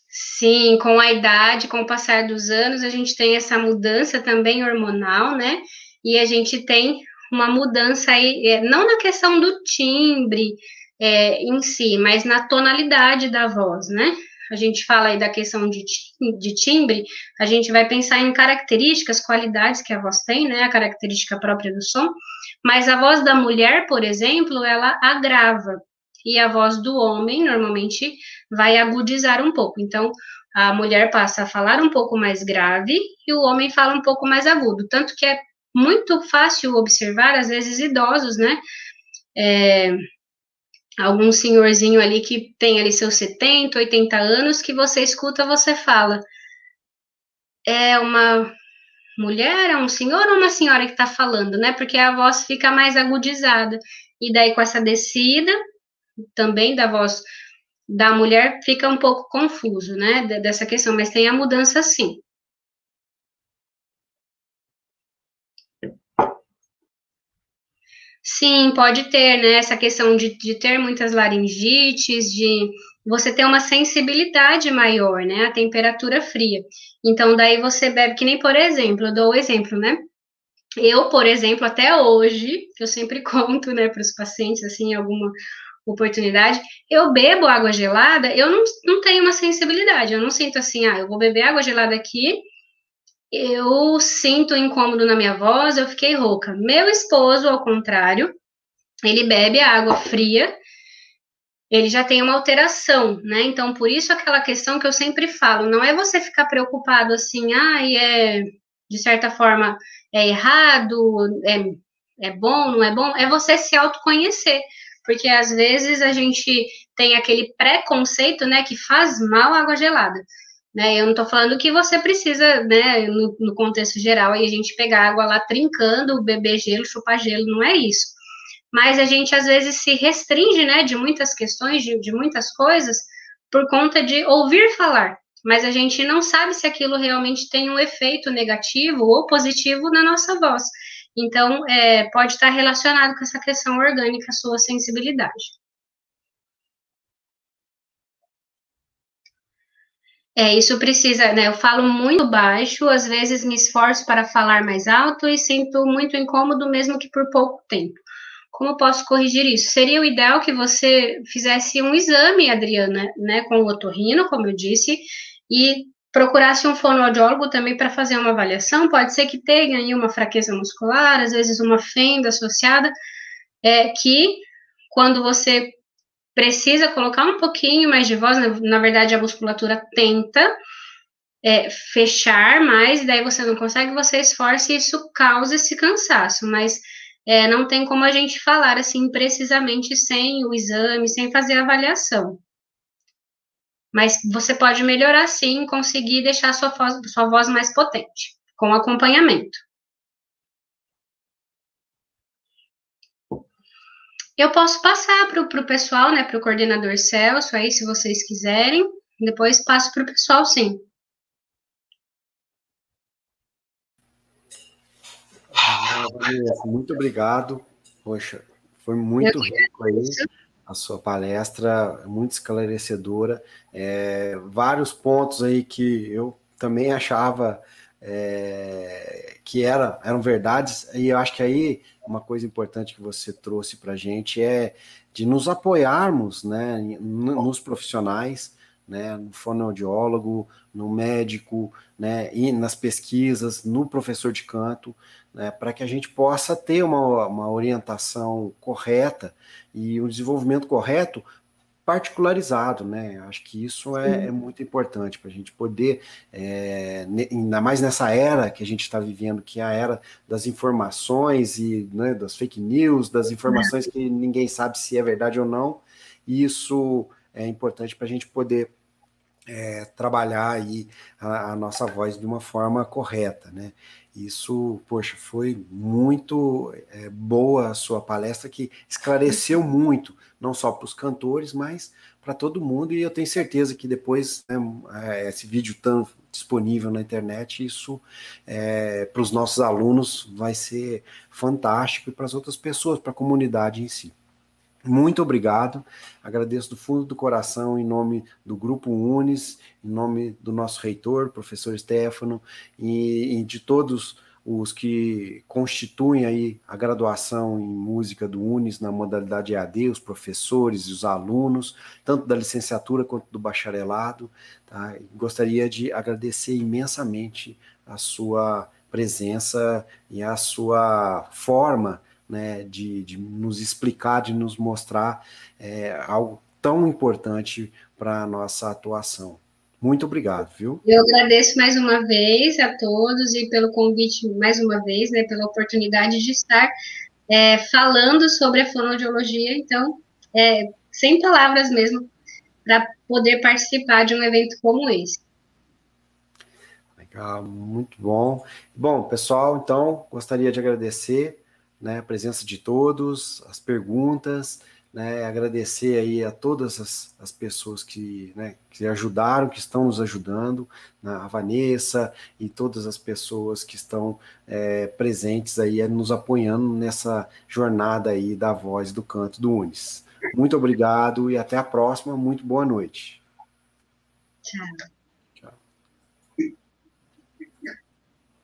Sim, com a idade, com o passar dos anos, a gente tem essa mudança também hormonal, né? E a gente tem uma mudança aí, não na questão do timbre em si, mas na tonalidade da voz, né? A gente fala aí da questão de timbre, a gente vai pensar em características, qualidades que a voz tem, né? A característica própria do som, mas a voz da mulher, por exemplo, ela agrava, e a voz do homem, normalmente, vai agudizar um pouco. Então, a mulher passa a falar um pouco mais grave e o homem fala um pouco mais agudo. Tanto que é muito fácil observar, às vezes, idosos, né? Algum senhorzinho ali que tem ali seus 70, 80 anos, que você escuta, você fala. É uma mulher, é um senhor ou uma senhora que está falando, né? Porque a voz fica mais agudizada. E daí, com essa descida, também da voz da mulher fica um pouco confuso, né, dessa questão, mas tem a mudança sim. Sim, pode ter, né, essa questão de ter muitas laringites, de você ter uma sensibilidade maior, né, a temperatura fria. Então, daí você bebe, que nem, por exemplo, eu dou o exemplo, né, eu, por exemplo, até hoje, que eu sempre conto, né, para os pacientes, assim, alguma oportunidade, eu bebo água gelada, eu não tenho uma sensibilidade, eu não sinto assim, eu vou beber água gelada aqui, eu sinto incômodo na minha voz, eu fiquei rouca. Meu esposo, ao contrário, ele bebe água fria, ele já tem uma alteração, né? Então, por isso aquela questão que eu sempre falo, não é você ficar preocupado assim, de certa forma, é errado, é bom, não é bom, é você se autoconhecer, porque às vezes a gente tem aquele preconceito, né, que faz mal a água gelada. Né, eu não estou falando que você precisa, né, no contexto geral, aí a gente pegar água lá trincando, beber gelo, chupar gelo, não é isso. Mas a gente às vezes se restringe, né, de muitas questões, de muitas coisas, por conta de ouvir falar. Mas a gente não sabe se aquilo realmente tem um efeito negativo ou positivo na nossa voz. Então, pode estar relacionado com essa questão orgânica, sua sensibilidade. Isso precisa, né? Eu falo muito baixo, às vezes me esforço para falar mais alto e sinto muito incômodo, mesmo que por pouco tempo. Como eu posso corrigir isso? Seria o ideal que você fizesse um exame, Adriana, né, com o otorrino, como eu disse, e procurasse um fonoaudiólogo também para fazer uma avaliação. Pode ser que tenha aí uma fraqueza muscular, às vezes uma fenda associada, que quando você precisa colocar um pouquinho mais de voz, na verdade a musculatura tenta fechar mais, e daí você não consegue, você esforça e isso causa esse cansaço, mas não tem como a gente falar assim precisamente sem o exame, sem fazer a avaliação. Mas você pode melhorar sim, conseguir deixar sua voz mais potente, com acompanhamento. Eu posso passar para o pessoal, né, para o coordenador Celso, aí se vocês quiserem, depois passo para o pessoal sim. Muito obrigado. Poxa, foi muito rico aí a sua palestra, muito esclarecedora. Vários pontos aí que eu também achava que eram verdades, e eu acho que aí uma coisa importante que você trouxe para a gente é de nos apoiarmos, né, nos profissionais, né, no fonoaudiólogo, no médico, né, e nas pesquisas, no professor de canto, né, para que a gente possa ter uma orientação correta e um desenvolvimento correto particularizado, né? Acho que isso é muito importante para a gente poder, ainda mais nessa era que a gente está vivendo, que é a era das informações e, né, das fake news, das informações que ninguém sabe se é verdade ou não. E isso é importante para a gente poder trabalhar aí a nossa voz de uma forma correta, né? Isso, poxa, foi muito boa a sua palestra, que esclareceu muito, não só para os cantores, mas para todo mundo, e eu tenho certeza que depois, né, esse vídeo disponível na internet. Isso, para os nossos alunos, vai ser fantástico, e para as outras pessoas, para a comunidade em si. Muito obrigado, agradeço do fundo do coração, em nome do Grupo Unis, em nome do nosso reitor, professor Stefano, e de todos os que constituem aí a graduação em música do Unis na modalidade EAD, os professores e os alunos, tanto da licenciatura quanto do bacharelado. Tá? Gostaria de agradecer imensamente a sua presença e a sua forma, né, de nos explicar, de nos mostrar algo tão importante para a nossa atuação. Muito obrigado, viu? Eu agradeço mais uma vez a todos e pelo convite mais uma vez, né, pela oportunidade de estar falando sobre a fonoaudiologia. Então, sem palavras mesmo, para poder participar de um evento como esse. Legal, muito bom. Bom, pessoal, então, gostaria de agradecer, né, a presença de todos, as perguntas, né, agradecer aí a todas as pessoas que, né, que ajudaram, que estão nos ajudando, né, a Vanessa e todas as pessoas que estão presentes aí, nos apoiando nessa jornada aí da voz do canto do Unis. Muito obrigado e até a próxima. Muito boa noite. Tchau.